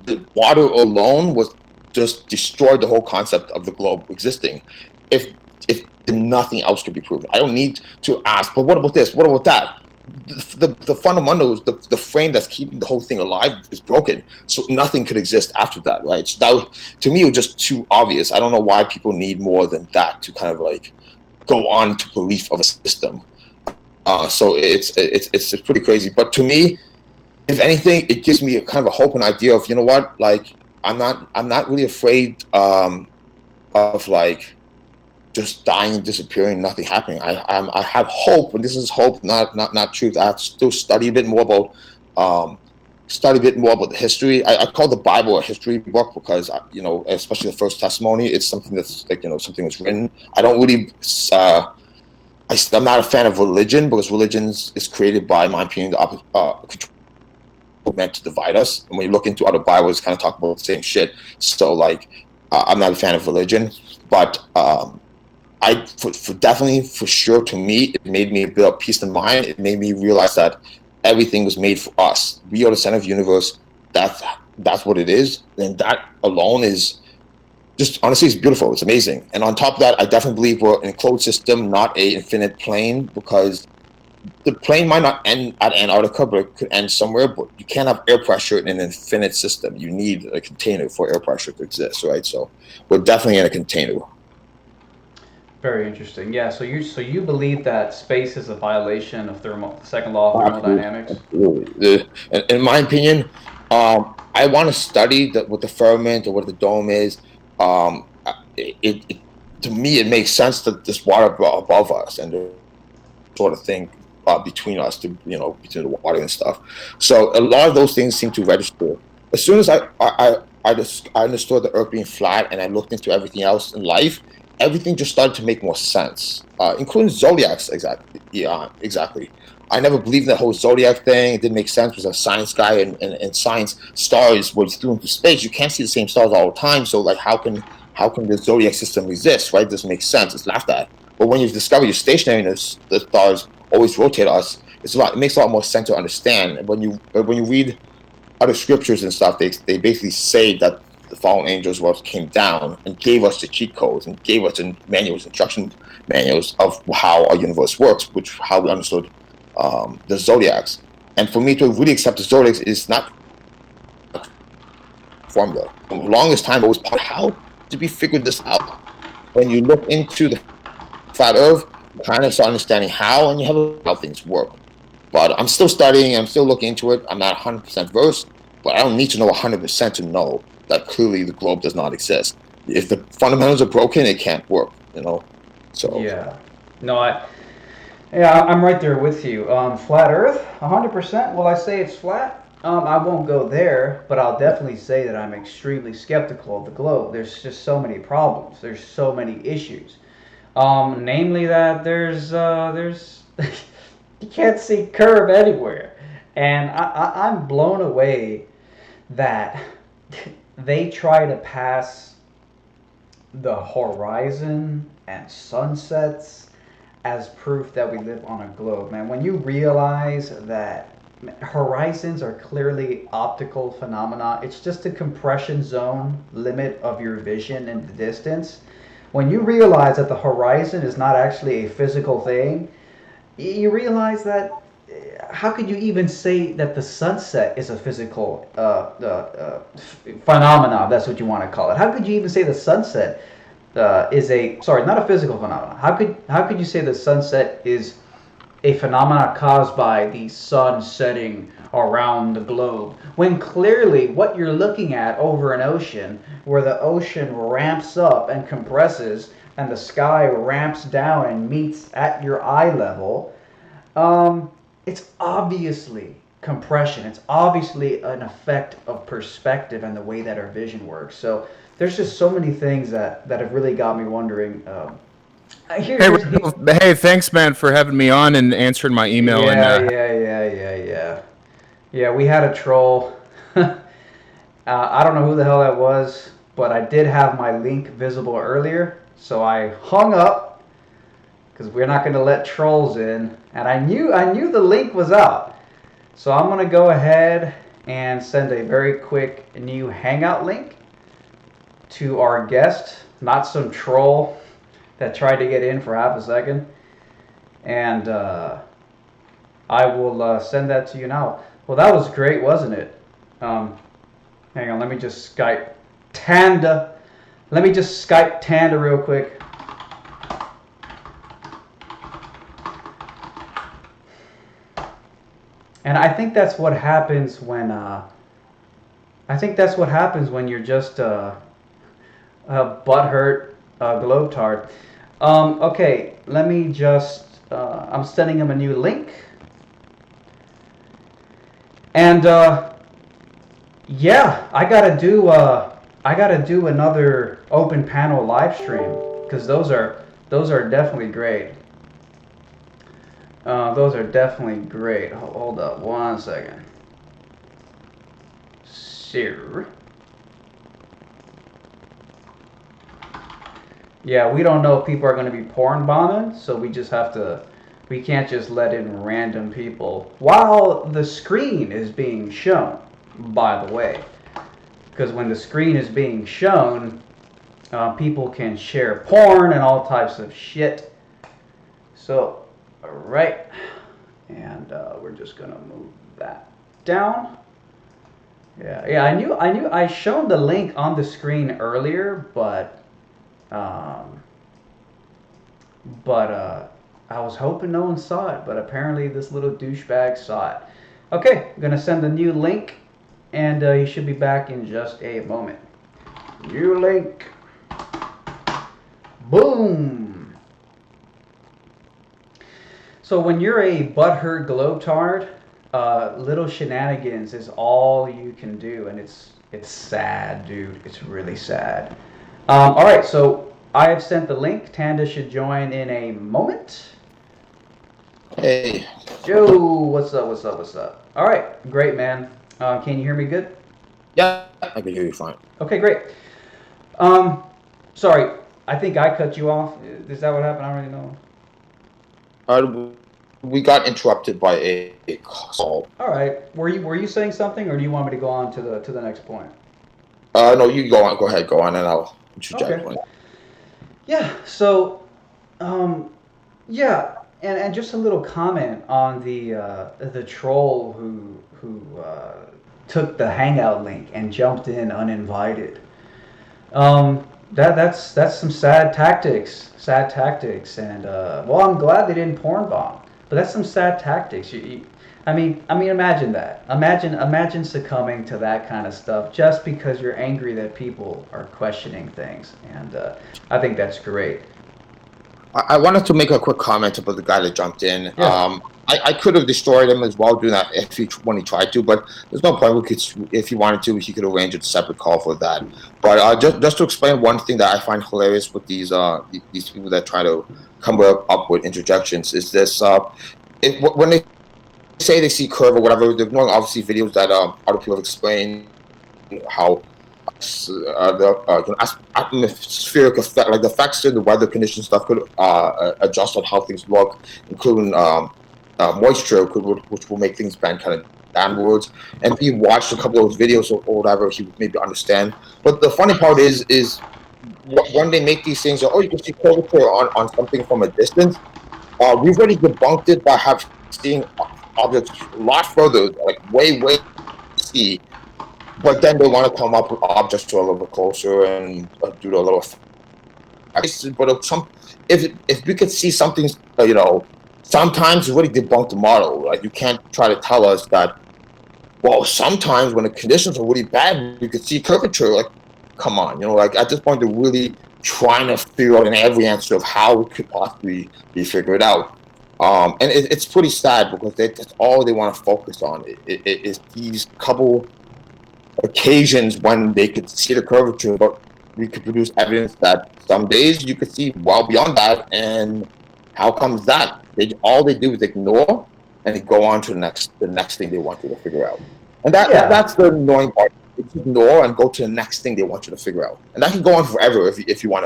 the water alone was just destroyed the whole concept of the globe existing. If nothing else could be proven, I don't need to ask, but what about this? What about that? The fundamentals, the frame that's keeping the whole thing alive is broken, so nothing could exist after that, right? So that, to me, was just too obvious. I don't know why people need more than that to kind of like go on to belief of a system. So it's pretty crazy. But to me, if anything, it gives me a kind of a hope and idea of, you know what, like I'm not really afraid of like just dying and disappearing, nothing happening. I have hope, and this is hope, not truth. I have to still study a bit more about the history. I call the Bible a history book because especially the First Testimony, it's something that's like something that's written. I don't really. I'm not a fan of religion because religion is created by, in my opinion, meant to divide us. And when you look into other Bibles, kind of talk about the same shit. So like, I'm not a fan of religion, but definitely for sure, to me, it made me build peace of mind. It made me realize that everything was made for us. We are the center of the universe. That's what it is. And that alone is just, honestly, it's beautiful. It's amazing. And on top of that, I definitely believe we're an enclosed system, not an infinite plane, because the plane might not end at Antarctica, but it could end somewhere. But you can't have air pressure in an infinite system. You need a container for air pressure to exist, right? So we're definitely in a container. Very interesting. Yeah. So you believe that space is a violation of the second law of Absolutely, thermodynamics? absolutely. In my opinion, I want to study what the firmament or what the dome is. It to me it makes sense that there's water above us and there's sort of thing between us, to between the water and stuff. So a lot of those things seem to register. As soon as I understood the Earth being flat and I looked into everything else in life, everything just started to make more sense, including zodiacs. Exactly, yeah, exactly. I never believed in that whole zodiac thing. It didn't make sense because I was a science guy, and science stars were through into space. You can't see the same stars all the time. So like, how can the zodiac system exist? Right? It doesn't make sense. It's laughed at. But when you discover you're stationary and the stars always rotate us, it makes a lot more sense to understand. And when you read other scriptures and stuff, they basically say that the fallen angels came down and gave us the cheat codes and gave us the instruction manuals of how our universe works, which how we understood the zodiacs. And for me to really accept the zodiacs is not formula. For the longest time, I was how did we figure this out? When you look into the flat Earth, you kind of start understanding how, and you have how things work. But I'm still studying. I'm still looking into it. I'm not 100% versed, but I don't need to know 100% to know that clearly the globe does not exist. If the fundamentals are broken, it can't work. So Yeah. No, yeah, I'm right there with you. Flat Earth, 100%. Will I say it's flat? I won't go there, but I'll definitely say that I'm extremely skeptical of the globe. There's just so many problems. There's so many issues. Namely that there's you can't see curve anywhere, and I'm blown away that they try to pass the horizon and sunsets as proof that we live on a globe, man. When you realize that horizons are clearly optical phenomena, it's just a compression zone limit of your vision in the distance. When you realize that the horizon is not actually a physical thing, you realize that how could you even say that the sunset is a physical phenomena? That's what you want to call it. How could you even say the sunset is a sorry, not a physical phenomenon? How could you say the sunset is a phenomena caused by the sun setting around the globe, when clearly what you're looking at over an ocean, where the ocean ramps up and compresses and the sky ramps down and meets at your eye level, it's obviously compression. It's obviously an effect of perspective and the way that our vision works. So there's just so many things that have really got me wondering. Hey, hey, thanks, man, for having me on and answering my email. Yeah. Yeah, we had a troll. I don't know who the hell that was, but I did have my link visible earlier, so I hung up because we're not going to let trolls in, and I knew the link was out, so I'm going to go ahead and send a very quick new Hangout link to our guest, not some troll that tried to get in for half a second, and I will send that to you now. Well, that was great, wasn't it? Hang on, let me just Skype Tanda. Let me just Skype Tanda real quick. And I think that's what happens when you're just a butthurt globetard. Okay, let me just. I'm sending him a new link. And yeah, I gotta do another open panel live stream because those are definitely great. Those are definitely great. Hold up, 1 second. Sir. Yeah, we don't know if people are going to be porn bombing, so we just have to. We can't just let in random people while the screen is being shown, by the way. Because when the screen is being shown, people can share porn and all types of shit. So, alright. And we're just going to move that down. Yeah, I showed the link on the screen earlier, but but I was hoping no one saw it, but apparently this little douchebag saw it. Okay, I'm gonna send a new link, and you should be back in just a moment. New link. Boom. So when you're a butthurt glowtard, little shenanigans is all you can do, and it's sad, dude. It's really sad. All right, so I have sent the link. Tanda should join in a moment. Hey. Joe, what's up? What's up? What's up? All right, great, man. Can you hear me good? Yeah, I can hear you fine. Okay, great. Sorry, I think I cut you off. Is that what happened? I don't really know. We got interrupted by a call. All right. Were you saying something, or do you want me to go on to the next point? No, you go on. Go ahead, go on, and I'll interject. Okay. Yeah. So, yeah, and just a little comment on the troll who took the Hangout link and jumped in uninvited. That's some sad tactics. Sad tactics, and well, I'm glad they didn't porn bomb, but that's some sad tactics. I mean, imagine that. Imagine succumbing to that kind of stuff just because you're angry that people are questioning things, and I think that's great. I wanted to make a quick comment about the guy that jumped in. Yeah. I could have destroyed him as well doing that when he tried to, but there's no point. If he wanted to, he could arrange a separate call for that. But just to explain one thing that I find hilarious with these people that try to come up with interjections is this: when they say they see curve or whatever, they're ignoring obviously videos that other people have explained how the atmospheric effect, like the effects in the weather conditions stuff, could adjust on how things look, including moisture, which will make things bend kind of downwards. And if you watched a couple of those videos or whatever, he would maybe understand. But the funny part is when they make these things, you can see curvature on something from a distance. We've already debunked it by seeing objects a lot further, like way see. But then they want to come up with objects to a little bit closer and do a little. But if we could see something, sometimes you really debunk the model. Like you can't try to tell us that. Well, sometimes when the conditions are really bad, we could see curvature. Like, come on, like at this point they're really trying to figure out every answer of how it could possibly be figured out. And it's pretty sad because that's all they want to focus on. It is these couple occasions when they could see the curvature, but we could produce evidence that some days you could see well beyond that. And how comes that? All they do is ignore and they go on to the next thing they want you to figure out. And that's the annoying part. It's ignore and go to the next thing they want you to figure out. And that can go on forever if they want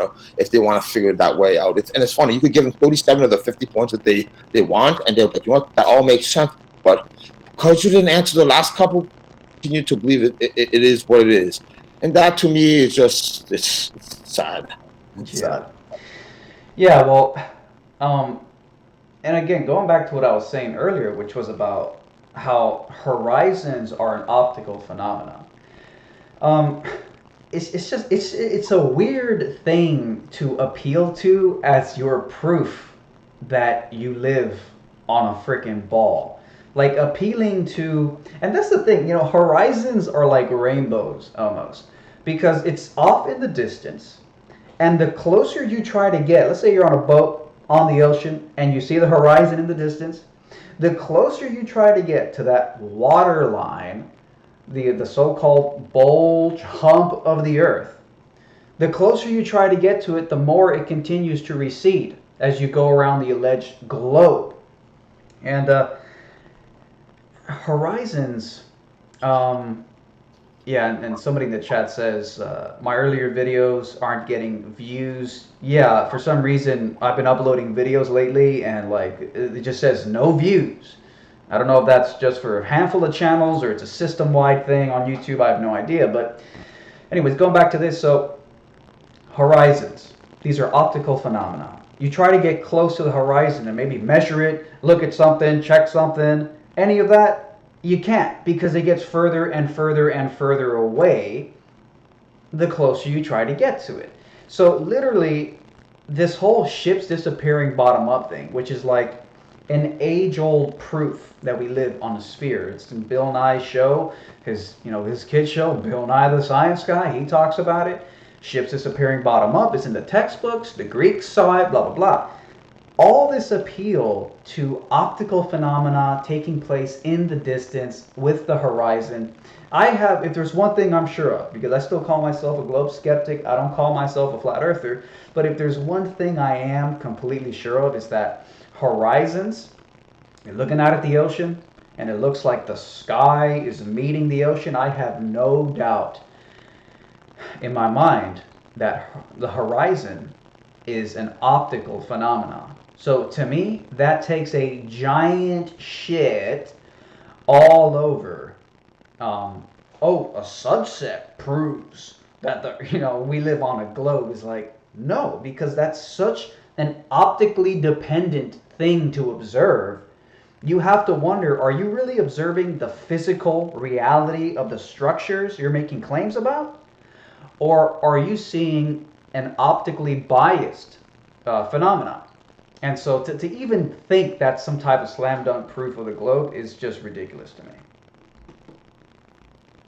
to figure that way out. It's funny. You could give them 37 of the 50 points that they want, and they're like, that all makes sense. But because you didn't answer the last couple, continue to believe it is what it is. And that to me is just it's sad. It's sad. Yeah, well, and again, going back to what I was saying earlier, which was about how horizons are an optical phenomenon. It's a weird thing to appeal to as your proof that you live on a freaking ball. Like appealing to, and that's the thing, horizons are like rainbows almost, because it's off in the distance, and the closer you try to get, let's say you're on a boat on the ocean and you see the horizon in the distance, the closer you try to get to that water line, the so-called bulge hump of the earth, the closer you try to get to it, the more it continues to recede as you go around the alleged globe. And horizons, yeah, and somebody in the chat says my earlier videos aren't getting views. Yeah, for some reason I've been uploading videos lately and like it just says no views. I don't know if that's just for a handful of channels or it's a system-wide thing on YouTube. I have no idea. But anyways, going back to this, so horizons, these are optical phenomena. You try to get close to the horizon and maybe measure it, look at something, check something, any of that, you can't, because it gets further and further and further away the closer you try to get to it. So literally, this whole ships disappearing bottom up thing, which is like an age-old proof that we live on a sphere. It's in Bill Nye's show, his kid show, Bill Nye the Science Guy. He talks about it. Ships disappearing bottom up. It's in the textbooks. The Greeks saw it. Blah blah blah. All this appeal to optical phenomena taking place in the distance with the horizon. If there's one thing I'm sure of, because I still call myself a globe skeptic, I don't call myself a flat earther, but if there's one thing I am completely sure of, is that horizons, you're looking out at the ocean, and it looks like the sky is meeting the ocean. I have no doubt in my mind that the horizon is an optical phenomenon. So to me, that takes a giant shit all over. A sunset proves that we live on a globe. Is like, no, because that's such an optically dependent thing to observe. You have to wonder, are you really observing the physical reality of the structures you're making claims about? Or are you seeing an optically biased phenomenon? And so to even think that's some type of slam dunk proof of the globe is just ridiculous to me.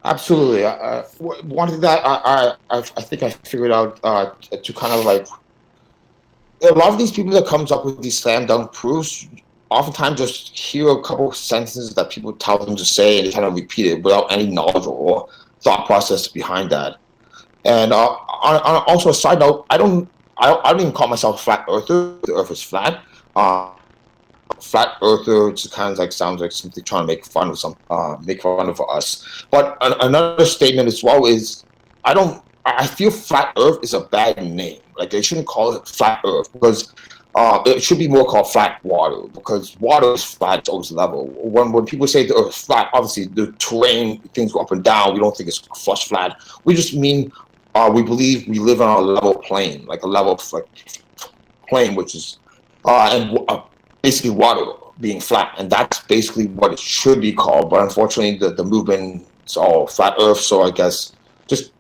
Absolutely. One thing that I think I figured out to kind of like a lot of these people that comes up with these slam dunk proofs oftentimes just hear a couple of sentences that people tell them to say and they kind of repeat it without any knowledge or thought process behind that. And also a side note, I don't even call myself a flat earther. The earth is flat. Flat earther just kind of like sounds like something trying to make fun of us. But another statement as well is I feel flat earth is a bad name. Like they shouldn't call it flat earth because it should be more called flat water because water is flat, it's always level. When people say the earth is flat, obviously the terrain, things go up and down. We don't think it's flush flat. We just mean we believe we live on a level plane, like a level plane, which is basically water being flat, and that's basically what it should be called. But unfortunately, the movement is all flat Earth, so I guess just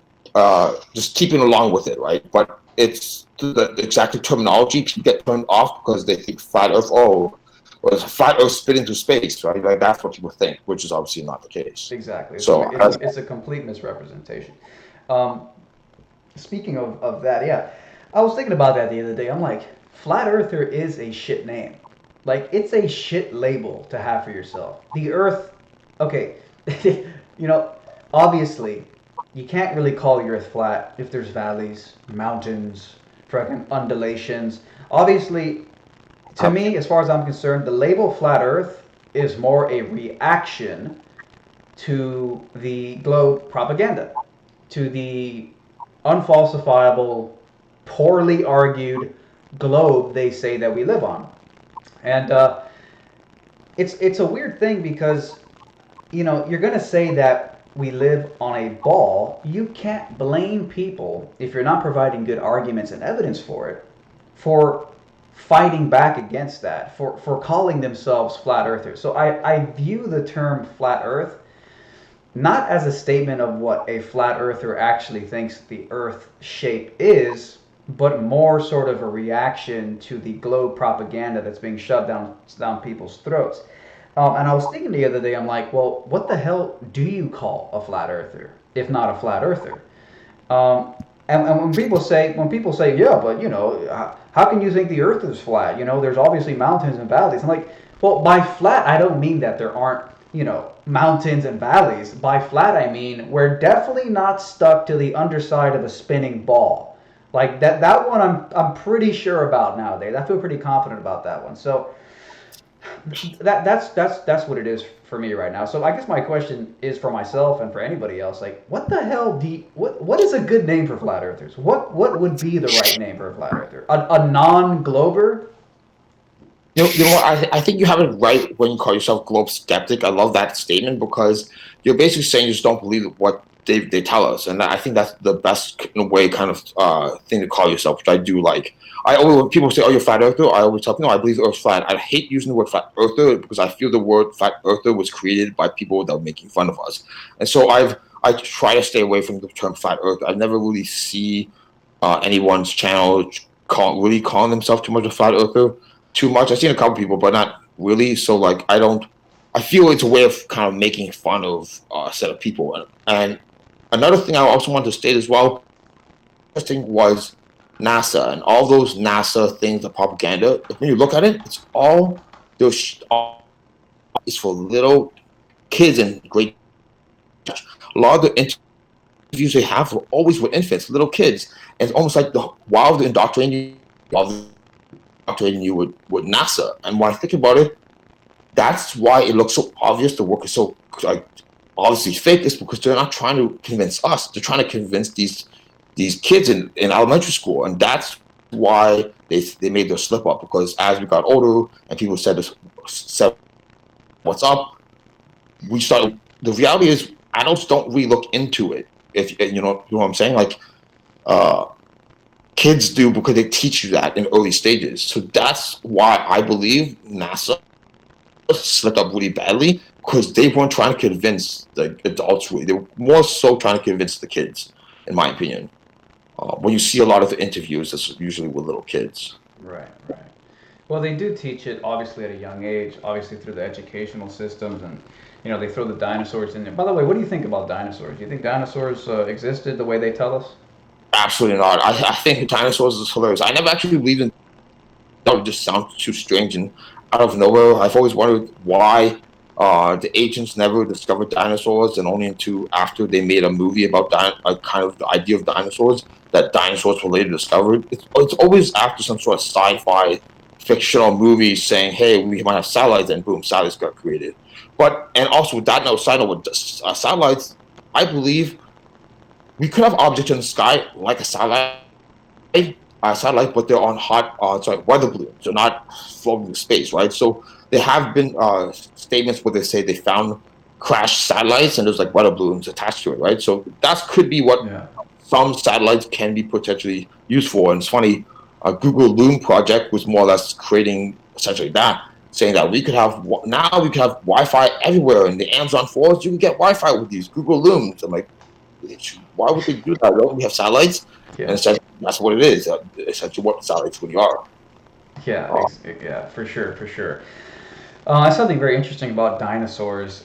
keeping along with it, right? But it's the exact terminology. People get turned off because they think flat Earth. Oh, well, it's a flat Earth spit into space, right? Like that's what people think, which is obviously not the case. Exactly. So it's a complete misrepresentation. Speaking of that, yeah, I was thinking about that the other day. I'm like, flat earther is a shit name. Like, it's a shit label to have for yourself. The earth, okay, obviously, you can't really call the earth flat if there's valleys, mountains, freaking undulations. Obviously, to me, as far as I'm concerned, the label flat earth is more a reaction to the globe propaganda, to the unfalsifiable, poorly argued globe they say that we live on. And it's a weird thing because, you're going to say that we live on a ball. You can't blame people, if you're not providing good arguments and evidence for it, for fighting back against that, for calling themselves flat earthers. So I view the term flat earth not as a statement of what a flat earther actually thinks the earth shape is, but more sort of a reaction to the globe propaganda that's being shoved down people's throats. And I was thinking the other day, I'm like, well, what the hell do you call a flat earther, if not a flat earther? And when people say, yeah, but how can you think the earth is flat? There's obviously mountains and valleys. I'm like, well, by flat, I don't mean that there aren't, mountains and valleys. By flat, I mean we're definitely not stuck to the underside of a spinning ball. Like that one I'm pretty sure about nowadays. I feel pretty confident about that one. So that's what it is for me right now. So I guess my question is for myself and for anybody else, like, what the hell what is a good name for flat earthers? What would be the right name for a flat earther? A non-glober? You know what? I think you have it right when you call yourself globe skeptic. I love that statement because you're basically saying you just don't believe what they tell us, and I think that's the best in a way kind of thing to call yourself, which I do like. I always when people say, "Oh, you're flat earther," I always tell them, "No, I believe the Earth's flat." I hate using the word flat earther because I feel the word flat earther was created by people that were making fun of us, and so I try to stay away from the term flat earth. I never really see anyone's channel really calling themselves too much a flat earther. Too much. I've seen a couple people, but not really. So like, I feel it's a way of kind of making fun of a set of people. And another thing I also want to state as well, interesting was NASA and all those NASA things, the propaganda. When you look at it, it's all all is for little kids and great. A lot of the interviews they have were always with infants, little kids. And it's almost like while they're indoctrinating you with NASA. And when I think about it, that's why it looks so obvious. The work is so like obviously fake. Is because they're not trying to convince us. They're trying to convince these kids in elementary school, and that's why they made their slip up. Because as we got older and people said what's up, we started. The reality is adults don't really look into it. If you know what I'm saying, like kids do, because they teach you that in early stages. So that's why I believe NASA slipped up really badly, because they weren't trying to convince the adults. Really, they were more so trying to convince the kids, in my opinion. When you see a lot of the interviews, it's usually with little kids. Right. Well, they do teach it obviously at a young age, obviously through the educational systems, and they throw the dinosaurs in there. By the way, what do you think about dinosaurs? Do you think dinosaurs existed the way they tell us? Absolutely not. I think dinosaurs is hilarious. I never actually believed in. That would just sound too strange and out of nowhere. I've always wondered why the agents never discovered dinosaurs, and only after they made a movie about kind of the idea of dinosaurs, that dinosaurs were later discovered. It's always after some sort of sci-fi fictional movie saying, "Hey, we might have satellites," and boom, satellites got created. And also with that note, side note with satellites, I believe we could have objects in the sky like a satellite, but they're on weather balloons. They're not floating in space, right? So there have been statements where they say they found crashed satellites and there's like weather balloons attached to it, right? So that could be what some satellites can be potentially used for. And it's funny, Google Loon project was more or less creating essentially that, saying that we could have Wi-Fi everywhere in the Amazon forest. You can get Wi-Fi with these Google Loons. I'm like, why would they do that? Don't we have satellites? And essentially, that's what it is. Essentially, what satellites really are. Yeah, for sure. Something very interesting about dinosaurs.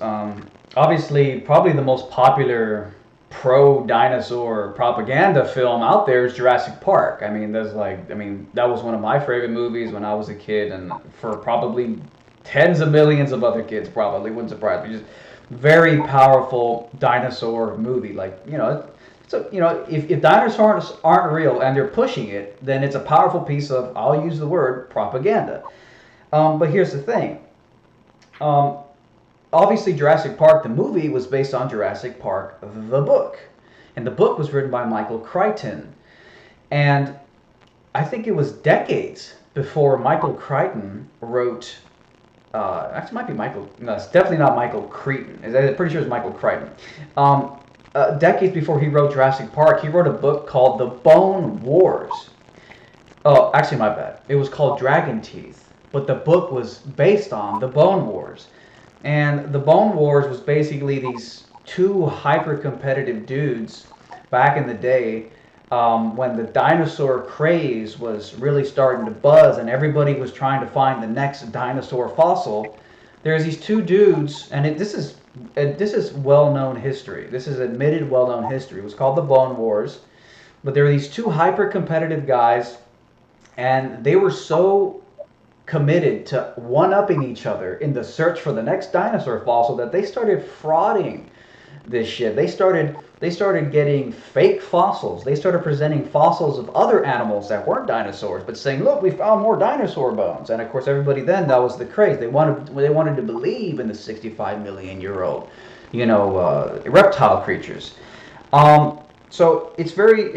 Obviously, probably the most popular pro-dinosaur propaganda film out there is Jurassic Park. I mean, that was one of my favorite movies when I was a kid, and for probably tens of millions of other kids, probably wouldn't surprise me. Just very powerful dinosaur movie. Like, if dinosaurs aren't real and they're pushing it, then it's a powerful piece of, I'll use the word, propaganda. But here's the thing. Obviously, Jurassic Park, the movie, was based on Jurassic Park, the book. And the book was written by Michael Crichton. And I think it was decades before Michael Crichton wrote... actually, it might be Michael... No, it's definitely not Michael Crichton. I'm pretty sure it's Michael Crichton. Decades before he wrote Jurassic Park, he wrote a book called The Bone Wars. Oh, actually, my bad. It was called Dragon Teeth. But the book was based on The Bone Wars. And The Bone Wars was basically these two hyper-competitive dudes back in the day when the dinosaur craze was really starting to buzz and everybody was trying to find the next dinosaur fossil. There's these two dudes, and this is well-known history. This is admitted well-known history. It was called The Bone Wars. But there were these two hyper-competitive guys, and they were so committed to one-upping each other in the search for the next dinosaur fossil that they started frauding this shit. They started getting fake fossils. They started presenting fossils of other animals that weren't dinosaurs, but saying, "Look, we found more dinosaur bones." And of course, everybody then, that was the craze. They wanted to believe in the 65 million year old, reptile creatures. So it's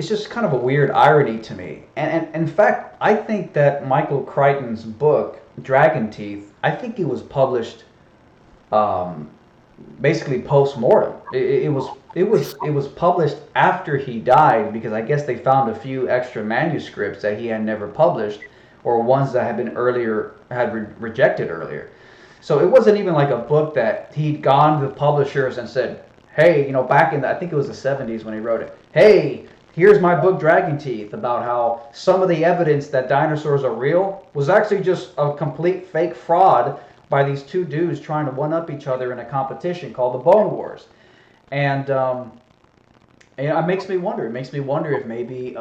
just kind of a weird irony to me. And in fact, I think that Michael Crichton's book, Dragon Teeth, I think it was published basically post-mortem. It was published after he died, because I guess they found a few extra manuscripts that he had never published, or ones that had been rejected earlier. So it wasn't even like a book that he'd gone to the publishers and said, "Hey, back in I think it was the 70s when he wrote it. Hey, here's my book Dragon Teeth about how some of the evidence that dinosaurs are real was actually just a complete fake fraud by these two dudes trying to one-up each other in a competition called the Bone Wars. And it makes me wonder. It makes me wonder if maybe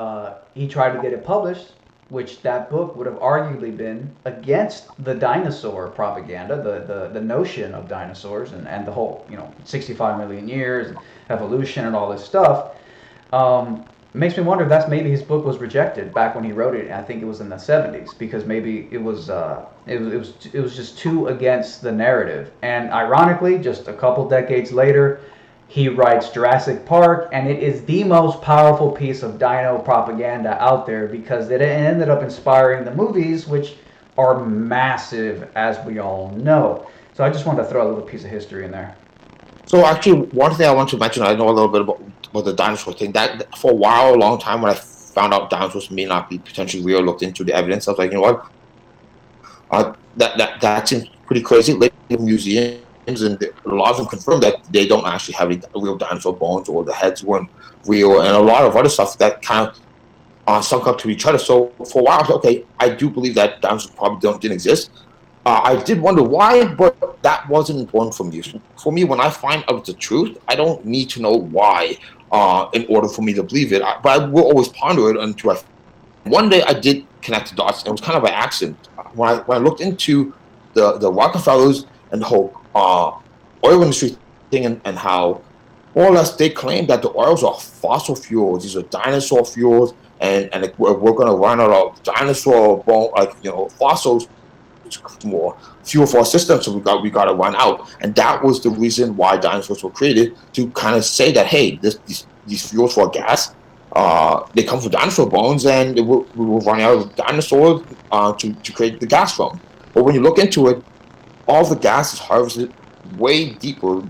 he tried to get it published, which that book would have arguably been against the dinosaur propaganda, the notion of dinosaurs and the whole, 65 million years, and evolution and all this stuff. It makes me wonder if that's maybe his book was rejected back when he wrote it. I think it was in the 70s because maybe it was just too against the narrative. And ironically, just a couple decades later, he writes Jurassic Park, and it is the most powerful piece of dino propaganda out there because it ended up inspiring the movies, which are massive, as we all know. So I just wanted to throw a little piece of history in there. So actually, one thing I want to mention, I know a little bit about the dinosaur thing. That for a while, a long time, when I found out dinosaurs may not be potentially real, looked into the evidence. I was like, you know what? That seems pretty crazy. Like museums, and a lot of them confirm that they don't actually have any real dinosaur bones, or the heads weren't real, and a lot of other stuff that kind of sunk up to each other. So for a while, I was like, okay, I do believe that dinosaurs probably didn't exist. I did wonder why, but that wasn't important for me. For me, when I find out the truth, I don't need to know why in order for me to believe it. But I will always ponder it until one day I did connect the dots. It was kind of by accident. When I looked into the Rockefellers and the whole oil industry thing and how more or less they claim that the oils are fossil fuels. These are dinosaur fuels, and we're going to run out of dinosaur bone, fossils, more fuel for our system, so we got to run out. And that was the reason why dinosaurs were created, to kind of say that, hey, these fuels for gas, they come from dinosaur bones, and we were running out of dinosaurs to create the gas from. But when you look into it, all the gas is harvested way deeper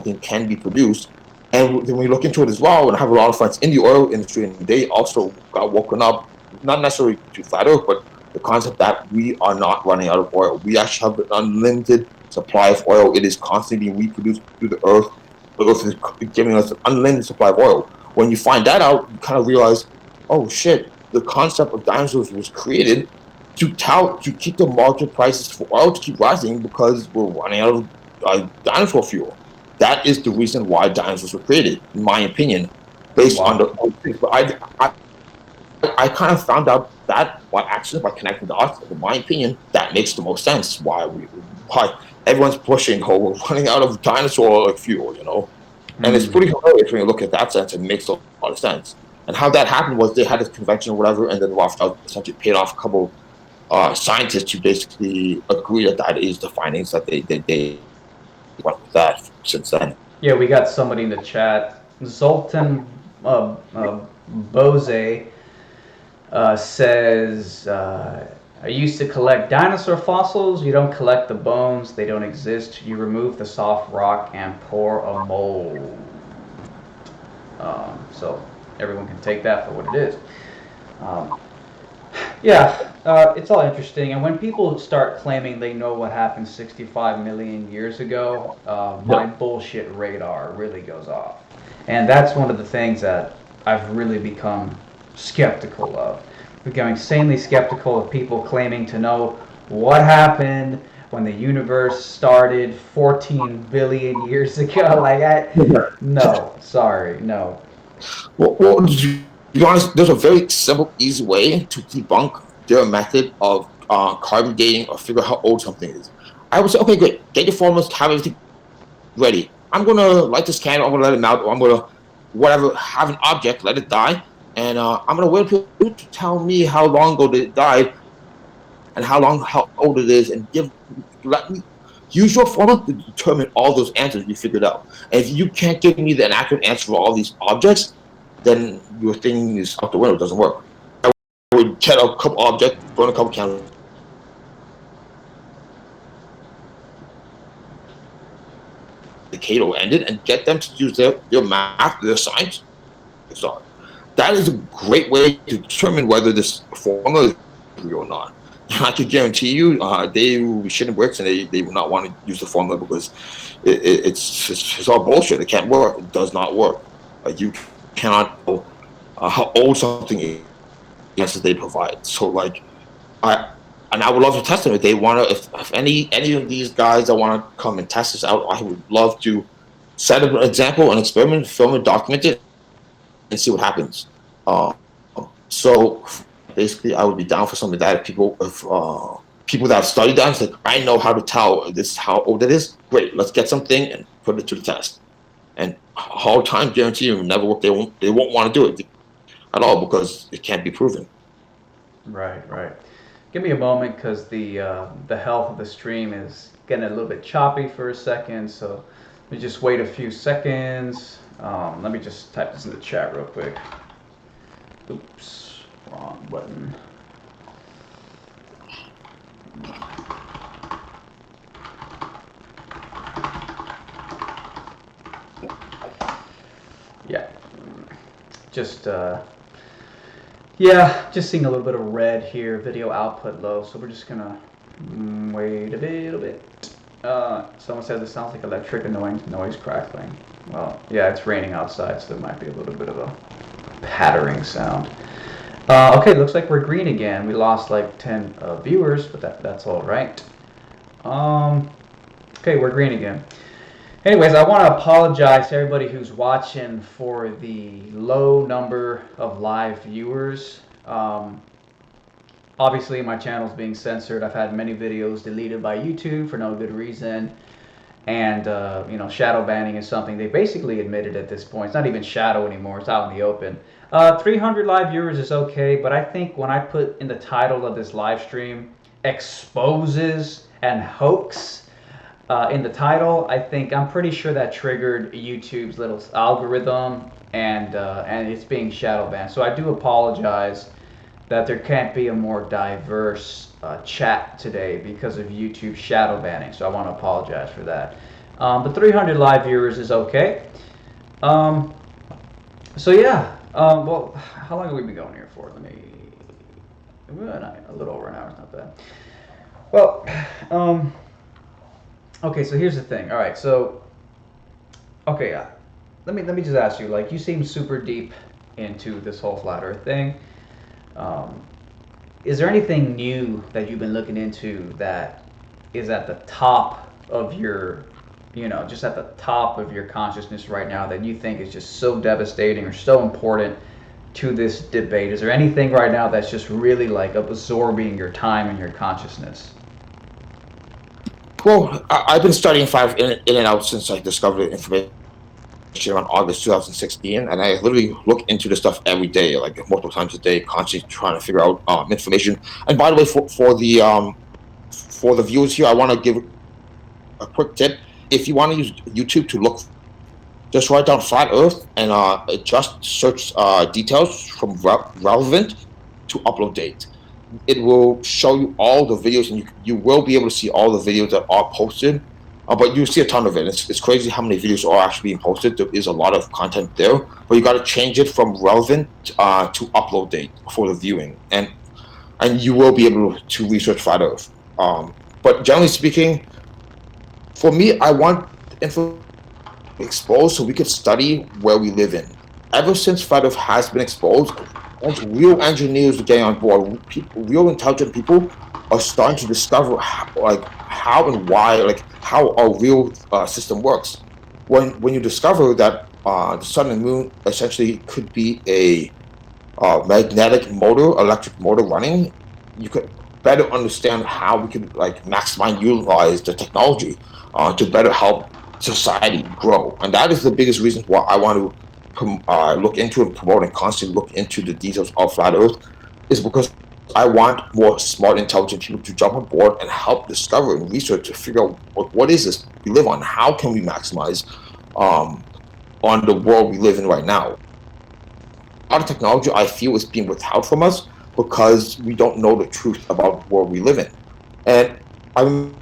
than can be produced. And when we look into it as well, and I have a lot of friends in the oil industry, and they also got woken up, not necessarily to flat earth, but the concept that we are not running out of oil. We actually have an unlimited supply of oil. It is constantly being reproduced through the earth. The earth is giving us an unlimited supply of oil. When you find that out, you kind of realize, oh shit, the concept of dinosaurs was created to keep the market prices for oil to keep rising because we're running out of dinosaur fuel. That is the reason why dinosaurs were created, in my opinion, based on the. But I kind of found out that by accident, by connecting the dots. In my opinion, that makes the most sense. Why everyone's pushing, we're running out of dinosaur fuel, and it's pretty hilarious when you look at that sense. It makes a lot of sense. And how that happened was they had this convention or whatever, and then Rothschild essentially paid off a couple scientists who basically agree that is the findings that they went with that since then. Yeah, we got somebody in the chat. Zoltan Bose says, I used to collect dinosaur fossils. You don't collect the bones. They don't exist. You remove the soft rock and pour a mold. So everyone can take that for what it is. It's all interesting. And when people start claiming they know what happened 65 million years ago, my bullshit radar really goes off. And that's one of the things that I've really become skeptical of. Becoming insanely skeptical of people claiming to know what happened when the universe started 14 billion years ago. No. Well, to be honest, there's a very simple, easy way to debunk their method of carbon dating or figure out how old something is. I would say, okay, great, get your formulas, have everything ready. I'm going to light this candle, I'm going to let it melt, or I'm going to, have an object, let it die, and I'm going to wait for you to tell me how long ago it died and how old it is, and let me use your formula to determine all those answers you figured out. And if you can't give me an accurate answer for all these objects, then your thing is out the window, it doesn't work. I would get a couple objects, burn a couple candles. The Cato ended, and get them to use their math, their science. So that is a great way to determine whether this formula is real or not. I can guarantee you, they will be shitting bricks, and they will not want to use the formula because it's all bullshit. It can't work. It does not work. You cannot how old something is, answers they provide. So like, I would love to test them if they want to. If any of these guys that want to come and test this out, I would love to set up an example, an experiment, film it, document it, and see what happens. So basically, I would be down for something that if people that have studied that, it's like I know how to tell this how old it is. Great, let's get something and put it to the test. And hard time guarantee you never work. They won't want to do it at all because it can't be proven. Right. Give me a moment because the health of the stream is getting a little bit choppy for a second. So let me just wait a few seconds. Let me just type this in the chat real quick. Oops, wrong button. Yeah, just just seeing a little bit of red here. Video output low, so we're just gonna wait a little bit. Someone says it sounds like electric annoying noise crackling. Well, yeah, it's raining outside, so there might be a little bit of a pattering sound. Okay, looks like we're green again. We lost like 10 viewers, but that's all right. Okay, we're green again. Anyways, I want to apologize to everybody who's watching for the low number of live viewers. Obviously, my channel's being censored. I've had many videos deleted by YouTube for no good reason. And, shadow banning is something they basically admitted at this point. It's not even shadow anymore. It's out in the open. 300 live viewers is okay, but I think when I put in the title of this live stream, exposes and hoax, in the title, I'm pretty sure that triggered YouTube's little algorithm, and it's being shadow banned. So I do apologize that there can't be a more diverse chat today because of YouTube shadow banning. So I want to apologize for that. But 300 live viewers is okay. So yeah. Well, how long have we been going here for? A little over an hour. It's not bad. Well, okay, so here's the thing. All right, so okay, let me just ask you. Like, you seem super deep into this whole flat Earth thing. Is there anything new that you've been looking into that is at the top of your, just at the top of your consciousness right now that you think is just so devastating or so important to this debate? Is there anything right now that's just really like absorbing your time and your consciousness? Well, I've been studying flat Earth in and out since I discovered information around August 2016, and I literally look into this stuff every day, like multiple times a day, constantly trying to figure out information. And by the way, for the viewers here, I want to give a quick tip. If you want to use YouTube to look, just write down flat Earth and just search details from relevant to upload date. It will show you all the videos, and you will be able to see all the videos that are posted. But you see a ton of it. It's crazy how many videos are actually being posted. There is a lot of content there, but you got to change it from relevant to upload date for the viewing, and you will be able to research flat Earth. But generally speaking, for me, I want info exposed so we could study where we live in. Ever since flat Earth has been exposed, real engineers are getting on board. Real intelligent people are starting to discover how and why, like how our real system works. When you discover that the sun and moon essentially could be a magnetic motor, electric motor running, you could better understand how we could maximize, utilize the technology to better help society grow. And that is the biggest reason why I want to look into and promote and constantly look into the details of flat Earth, is because I want more smart, intelligent people to jump on board and help discover and research to figure out what is this we live on? How can we maximize on the world we live in right now? A lot of technology, I feel, is being withheld from us because we don't know the truth about where we live in. And I remember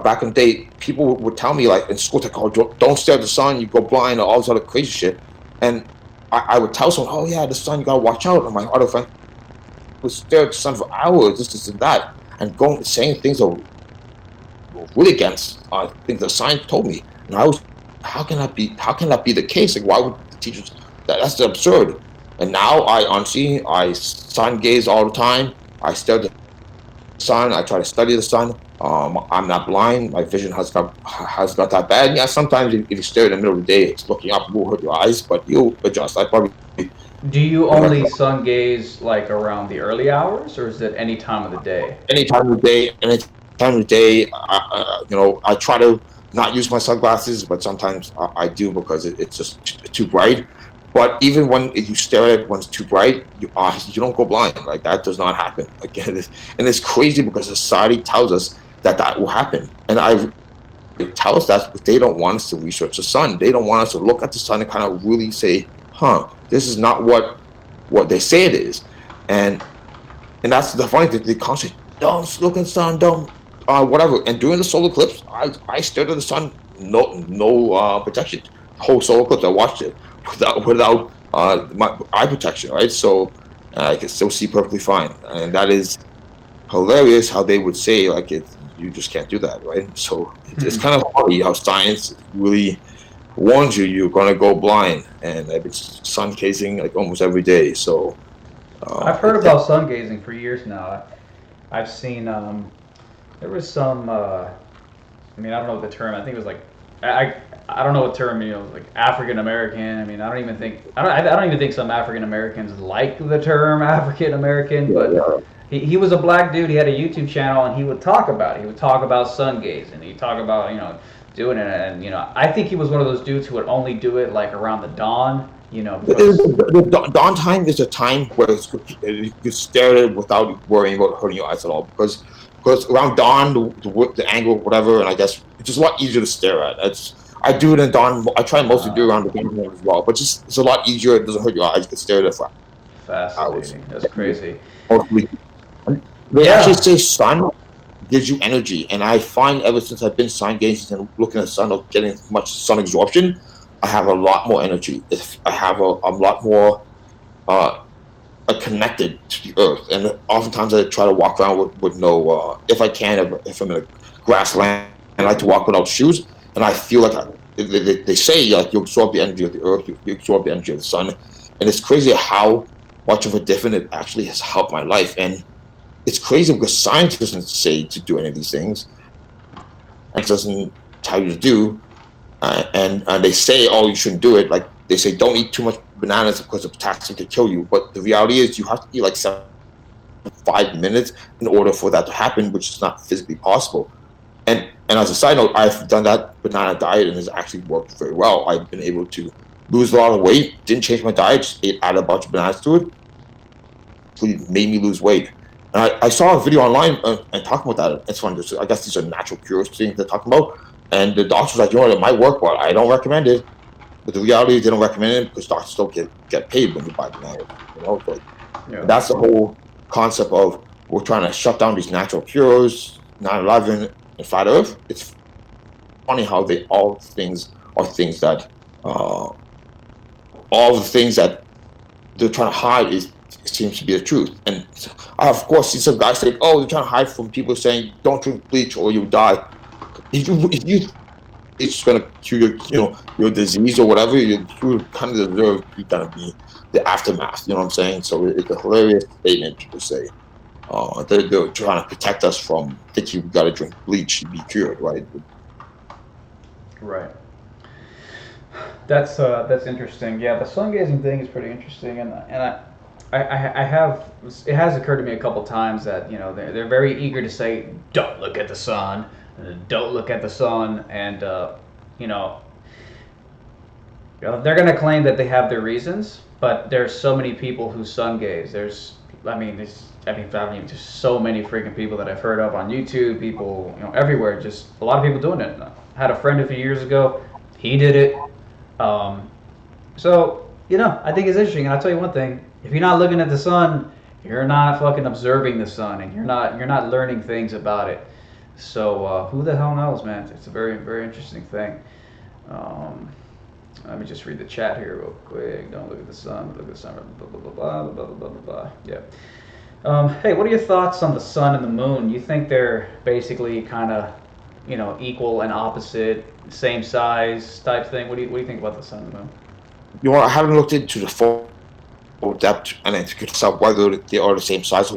back in the day, people would tell me, like in school, don't stare at the sun, you go blind, or all this other crazy shit. And I would tell someone, oh yeah, the sun, you gotta watch out. And my other friend would stare at the sun for hours, this and that, and saying things that were really against things the science told me. And I was, how can that be the case? Like, why would the teachers? That's absurd. And now I sun gaze all the time. I stare at the sun. I try to study the sun. I'm not blind. My vision has got that bad. Yeah, sometimes if you stare in the middle of the day, it's looking up, it will hurt your eyes, but you'll adjust. I probably Do you only sun gaze like around the early hours, or is it any time of the day? any time of the day, I try to not use my sunglasses, but sometimes I do because it's just too bright. But even when you stare at it when it's too bright, you don't go blind. Like that does not happen. Again, and it's crazy because society tells us that will happen, and they tell us that because they don't want us to research the sun. They don't want us to look at the sun and kind of really say, "Huh, this is not what they say it is," and that's the funny thing. They constantly don't look at the sun, don't whatever. And during the solar eclipse, I stared at the sun, no protection. The whole solar eclipse, I watched it without my eye protection, right? So I can still see perfectly fine, and that is hilarious. How they would say like you just can't do that, right? So it's kind of funny how science really warns you're gonna go blind, and I've been sun gazing like almost every day. So I've heard about sun gazing for years now. I've seen there was some. I mean, I don't know what the term. I think it was like I don't know what term, like African American. I mean, I don't even think some African Americans like the term African American, but he was a black dude. He had a YouTube channel and he would talk about it. He would talk about sun gazing. He'd talk about doing it, and I think he was one of those dudes who would only do it like around the dawn. Because the dawn time is a time where you stare at it without worrying about hurting your eyes at all. Because around dawn, the angle, whatever, and I guess it's just a lot easier to stare at. I do it in dawn. I try mostly do it around the dawn as well. But it's a lot easier. It doesn't hurt your eyes. You can stare at it for hours. fascinating. That's crazy. Mostly. They actually say sun gives you energy, and I find ever since I've been sun gazing and looking at the sun, or getting much sun absorption, I have a lot more energy. If I have a lot more connected to the earth, and oftentimes I try to walk around with no. If I can, if I'm in a grassland, I like to walk without shoes, and I feel like they say like you absorb the energy of the earth, you absorb the energy of the sun, and it's crazy how much of a difference it actually has helped my life. And it's crazy because science doesn't say to do any of these things. It doesn't tell you to do. And they say, oh, you shouldn't do it. Like they say, don't eat too much bananas because the potassium could kill you. But the reality is, you have to eat like 5 minutes in order for that to happen, which is not physically possible. And as a side note, I've done that banana diet and it's actually worked very well. I've been able to lose a lot of weight. Didn't change my diet. Just added a bunch of bananas to it. It made me lose weight. And I saw a video online and talking about that. It's funny. I guess these are natural cures things they're talking about. And the doctor's like, it might work, but I don't recommend it. But the reality is they don't recommend it because doctors don't get paid when you buy bananas. But that's the whole concept of we're trying to shut down these natural cures, 9/11, and flat Earth. It's funny how all things are things that all the things that they're trying to hide seems to be the truth. And I of course see some guys saying, oh, they're trying to hide from people saying don't drink bleach or you'll die. If you it's gonna cure your disease or whatever, you kind of deserve gonna be the aftermath. You know what I'm saying? So it's a hilarious statement to say. They're trying to protect us from thinking we gotta drink bleach to be cured, right? Right. That's interesting. Yeah, the sun gazing thing is pretty interesting, and I have, it has occurred to me a couple times that they're very eager to say don't look at the sun, don't look at the sun, and they're going to claim that they have their reasons, but there's so many people who sun gaze. There's just so many freaking people that I've heard of on YouTube, people everywhere, just a lot of people doing it. I had a friend a few years ago, he did it. So I think it's interesting, and I'll tell you one thing: if you're not looking at the sun, you're not fucking observing the sun, and you're not learning things about it. So who the hell knows, man? It's a very, very interesting thing. Let me just read the chat here real quick. Don't look at the sun. Look at the sun. Blah blah blah blah blah blah blah blah. Yeah. Hey, what are your thoughts on the sun and the moon? You think they're basically kind of, equal and opposite, same size type thing? What do you think about the sun and the moon? I haven't looked into the full depth and then to tell whether they are the same size.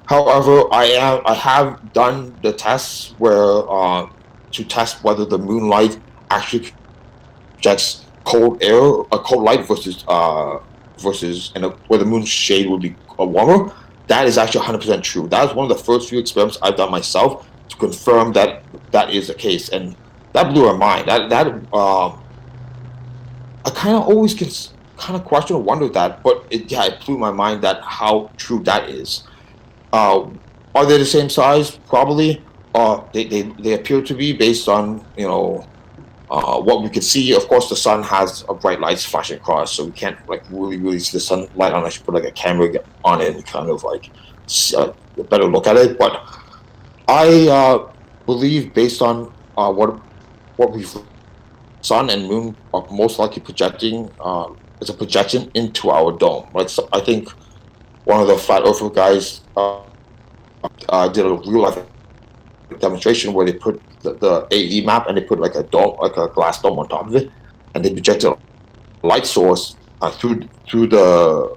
However, I have done the tests where to test whether the moonlight actually projects cold air, a cold light versus where the moon's shade would be warmer. That is actually 100% true. That is one of the first few experiments I've done myself to confirm that that is the case, and that blew my mind. I kind of always kind of question or wonder that, but it blew my mind that how true that is. Are they the same size? Probably. They appear to be based on what we can see. Of course, the sun has a bright lights flashing across, so we can't like really see the sunlight unless you put like a camera on it and kind of like a better look at it. But I believe based on what we've sun and moon are most likely projecting is a projection into our dome. Right? So I think one of the flat earther guys did a real life demonstration where they put the AE map and they put like a dome, like a glass dome on top of it, and they projected a light source through the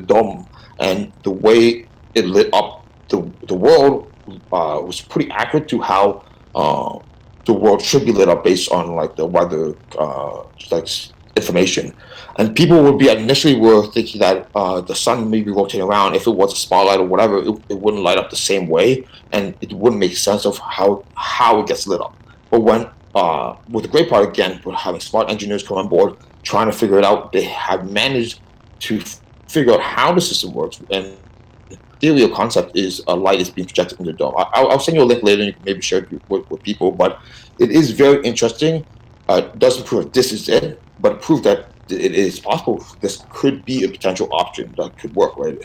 dome, and the way it lit up the world was pretty accurate to how the world should be lit up based on like the weather like information. And people would be initially were thinking that the sun may be rotating around. If it was a spotlight or whatever, it wouldn't light up the same way, and it wouldn't make sense of how it gets lit up. But when with the great part again, with having smart engineers come on board trying to figure it out, they have managed to figure out how the system works. And theory or concept is a light is being projected in the dome. I'll send you a link later, and you can maybe share it with people. But it is very interesting. It doesn't prove this is it, but prove that it is possible. This could be a potential option that could work, right?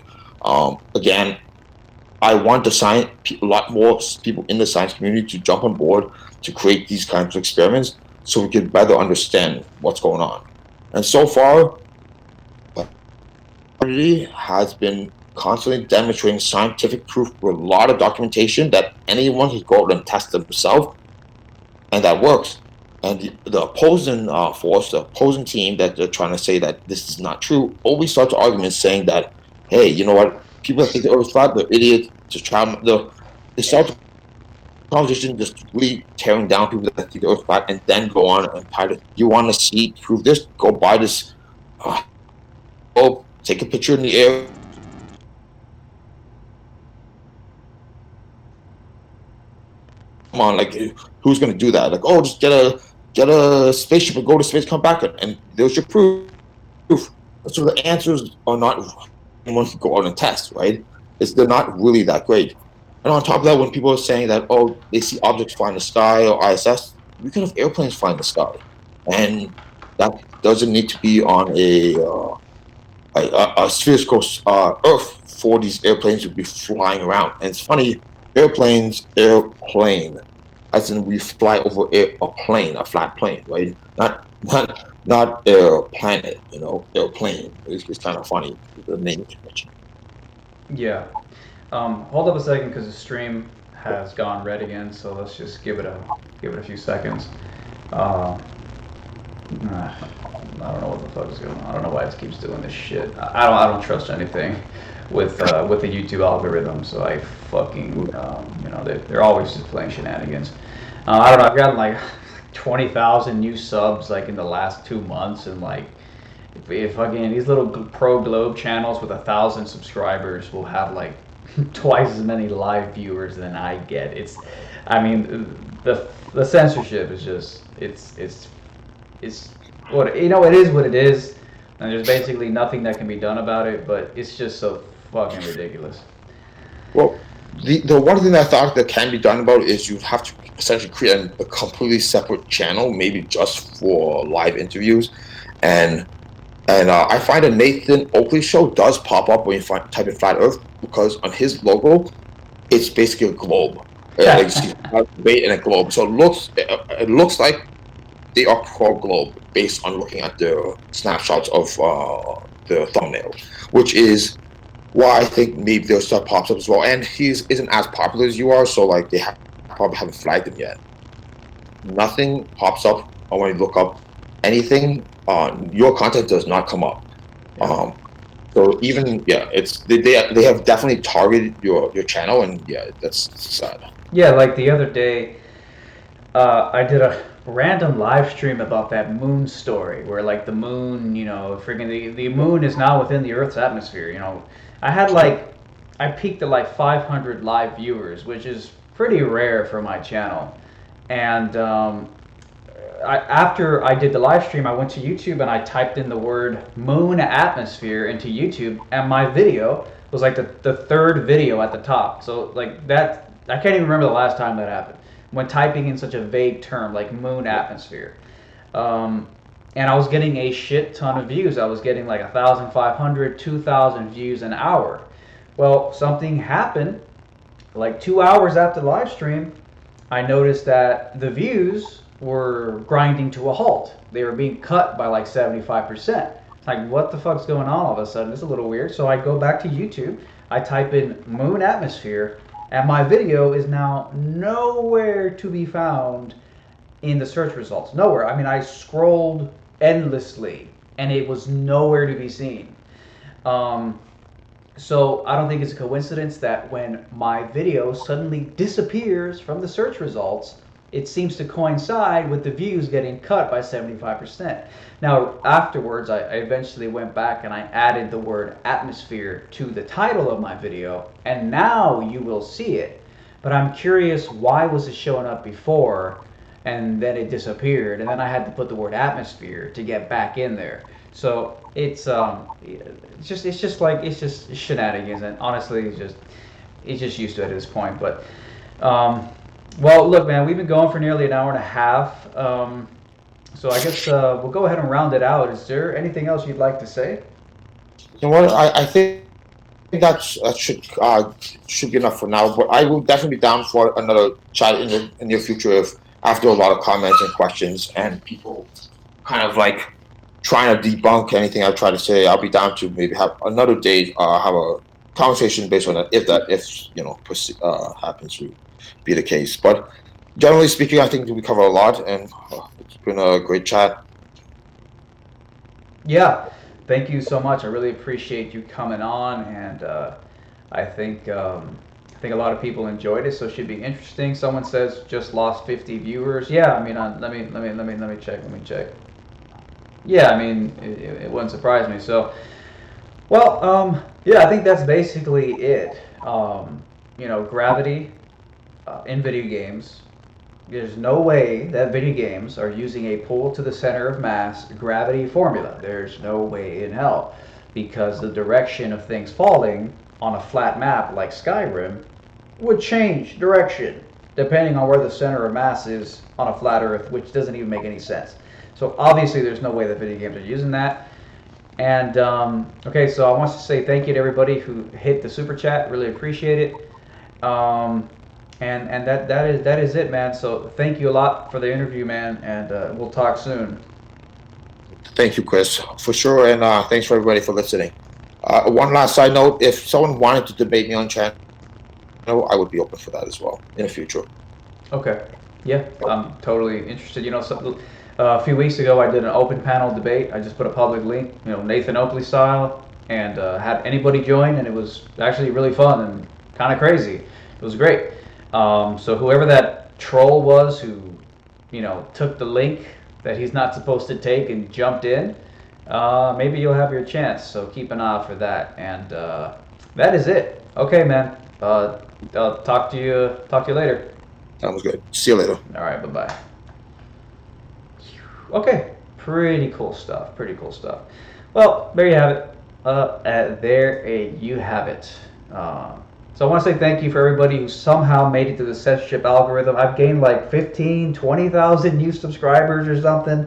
Again, I want a lot more people in the science community to jump on board to create these kinds of experiments so we can better understand what's going on. And so far, the community has been constantly demonstrating scientific proof with a lot of documentation that anyone can go out and test themselves, and that works. And the opposing force, the opposing team that they're trying to say that this is not true, always starts arguments saying that, hey, you know what? People that think the Earth is flat, they're idiots. They start the conversation just really tearing down people that think the Earth is flat, and then go on and pilot. You want to see prove this? Go buy this. Go take a picture in the air. Come on, like who's going to do that? Like, oh, just get a spaceship and go to space, come back, and there's your proof. So the answers are not anyone can go out and test, right? They're not really that great. And on top of that, when people are saying that, oh, they see objects fly in the sky or ISS, we can have airplanes fly in the sky, and that doesn't need to be on a spherical Earth for these airplanes to be flying around. And it's funny, airplane, as in we fly over a plane, a flat plane, right? Not air planet, airplane. It's kind of funny, the name convention. Yeah. Hold up a second because the stream has gone red again, so let's just give it a few seconds. I don't know what the fuck is going on. I don't know why it keeps doing this shit. I don't trust anything with the YouTube algorithm, so I fucking they're always just playing shenanigans. I don't know. I've gotten like 20,000 new subs like in the last 2 months, and like if again these little pro globe channels with 1,000 subscribers will have like twice as many live viewers than I get. The censorship is just it's what it is what it is, and there's basically nothing that can be done about it. But it's just so fucking ridiculous. Well, the one thing I thought that can be done about it is you have to essentially create a completely separate channel, maybe just for live interviews, and I find a Nathan Oakley show does pop up when you type in flat Earth, because on his logo, it's basically a globe. You see a debate and a globe, so it looks like they are pro globe based on looking at the snapshots of the thumbnail, which is why I think maybe their stuff pops up as well. And he isn't as popular as you are, so like they probably haven't flagged him yet. Nothing pops up when you look up anything. Your content does not come up. Um, so even it's they have definitely targeted your channel, and that's sad. Yeah, like the other day, I did a random live stream about that moon story, where like the moon, freaking the moon is now within the Earth's atmosphere. I had like I peaked at like 500 live viewers, which is pretty rare for my channel. And after I did the live stream, I went to YouTube and I typed in the word moon atmosphere into YouTube, and my video was like the third video at the top. So like that, I can't even remember the last time that happened. When typing in such a vague term like moon atmosphere, and I was getting a shit ton of views. I was getting like 1,500, 2,000 views an hour. Well, something happened like 2 hours after the live stream. I noticed that the views were grinding to a halt. They were being cut by like 75%. Like, what the fuck's going on all of a sudden? It's a little weird. So I go back to YouTube, I type in moon atmosphere, and my video is now nowhere to be found in the search results. Nowhere. I mean, I scrolled endlessly, and it was nowhere to be seen. So I don't think it's a coincidence that when my video suddenly disappears from the search results, it seems to coincide with the views getting cut by 75%. Now, afterwards, I eventually went back and I added the word atmosphere to the title of my video, and now you will see it. But I'm curious, why was it showing up before and then it disappeared, and then I had to put the word atmosphere to get back in there. So it's just shenanigans, and honestly, it's just used to it at this point. But well, look, man, we've been going for nearly an hour and a half. So I guess we'll go ahead and round it out. Is there anything else you'd like to say? You know what? I think that should be enough for now. But I will definitely be down for another chat in the near future if after a lot of comments and questions and people kind of like trying to debunk anything I try to say. I'll be down to maybe have another day have a conversation based on that if happens to be the case. But generally speaking, I think we cover a lot, and it's been a great chat. Yeah, thank you so much. I really appreciate you coming on, and I think a lot of people enjoyed it, so it should be interesting. Someone says just lost 50 viewers. Yeah, I mean, let me check. Yeah, I mean, it wouldn't surprise me. So, well, yeah, I think that's basically it. Gravity in video games. There's no way that video games are using a pull to the center of mass gravity formula. There's no way in hell, because the direction of things falling on a flat map like Skyrim would change direction depending on where the center of mass is on a flat Earth, which doesn't even make any sense. So obviously there's no way that video games are using that. And okay, so I want to say thank you to everybody who hit the super chat. Really appreciate it. And that is it, man. So thank you a lot for the interview, man, and we'll talk soon. Thank you, Chris, for sure, and thanks for everybody for listening. One last side note: if someone wanted to debate me on channel, I would be open for that as well in the future. Okay. Yeah, I'm totally interested. A few weeks ago I did an open panel debate. I just put a public link, Nathan Oakley style, and had anybody join, and it was actually really fun and kind of crazy. It was great. So whoever that troll was who, took the link that he's not supposed to take and jumped in, maybe you'll have your chance. So keep an eye out for that. And that is it. Okay, man. I'll talk to you later. Sounds good. See you later. All right. Bye-bye. Okay. Pretty cool stuff. Well, there you have it. There you have it. So I want to say thank you for everybody who somehow made it to the censorship algorithm. I've gained like 15, 20,000 new subscribers or something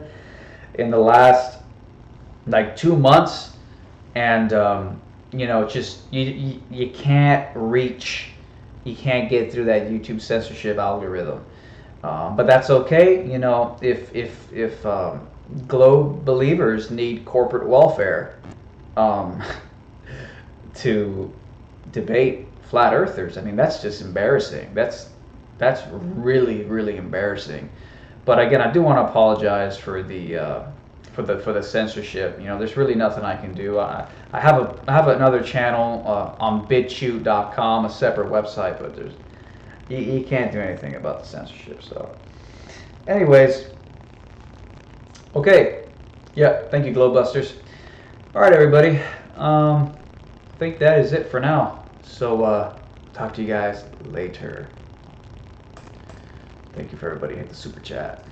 in the last like 2 months. And, just you can't get through that YouTube censorship algorithm. But that's okay. If globe believers need corporate welfare to debate flat earthers, I mean, that's just embarrassing. That's really, really embarrassing. But again, I do want to apologize for the for the censorship. You know, there's really nothing I can do. I have another channel on BitChute.com, a separate website, but you can't do anything about the censorship. So, anyways, okay, yeah, thank you, Glowbusters. All right, everybody. I think that is it for now. So, talk to you guys later. Thank you for everybody. Hit the super chat.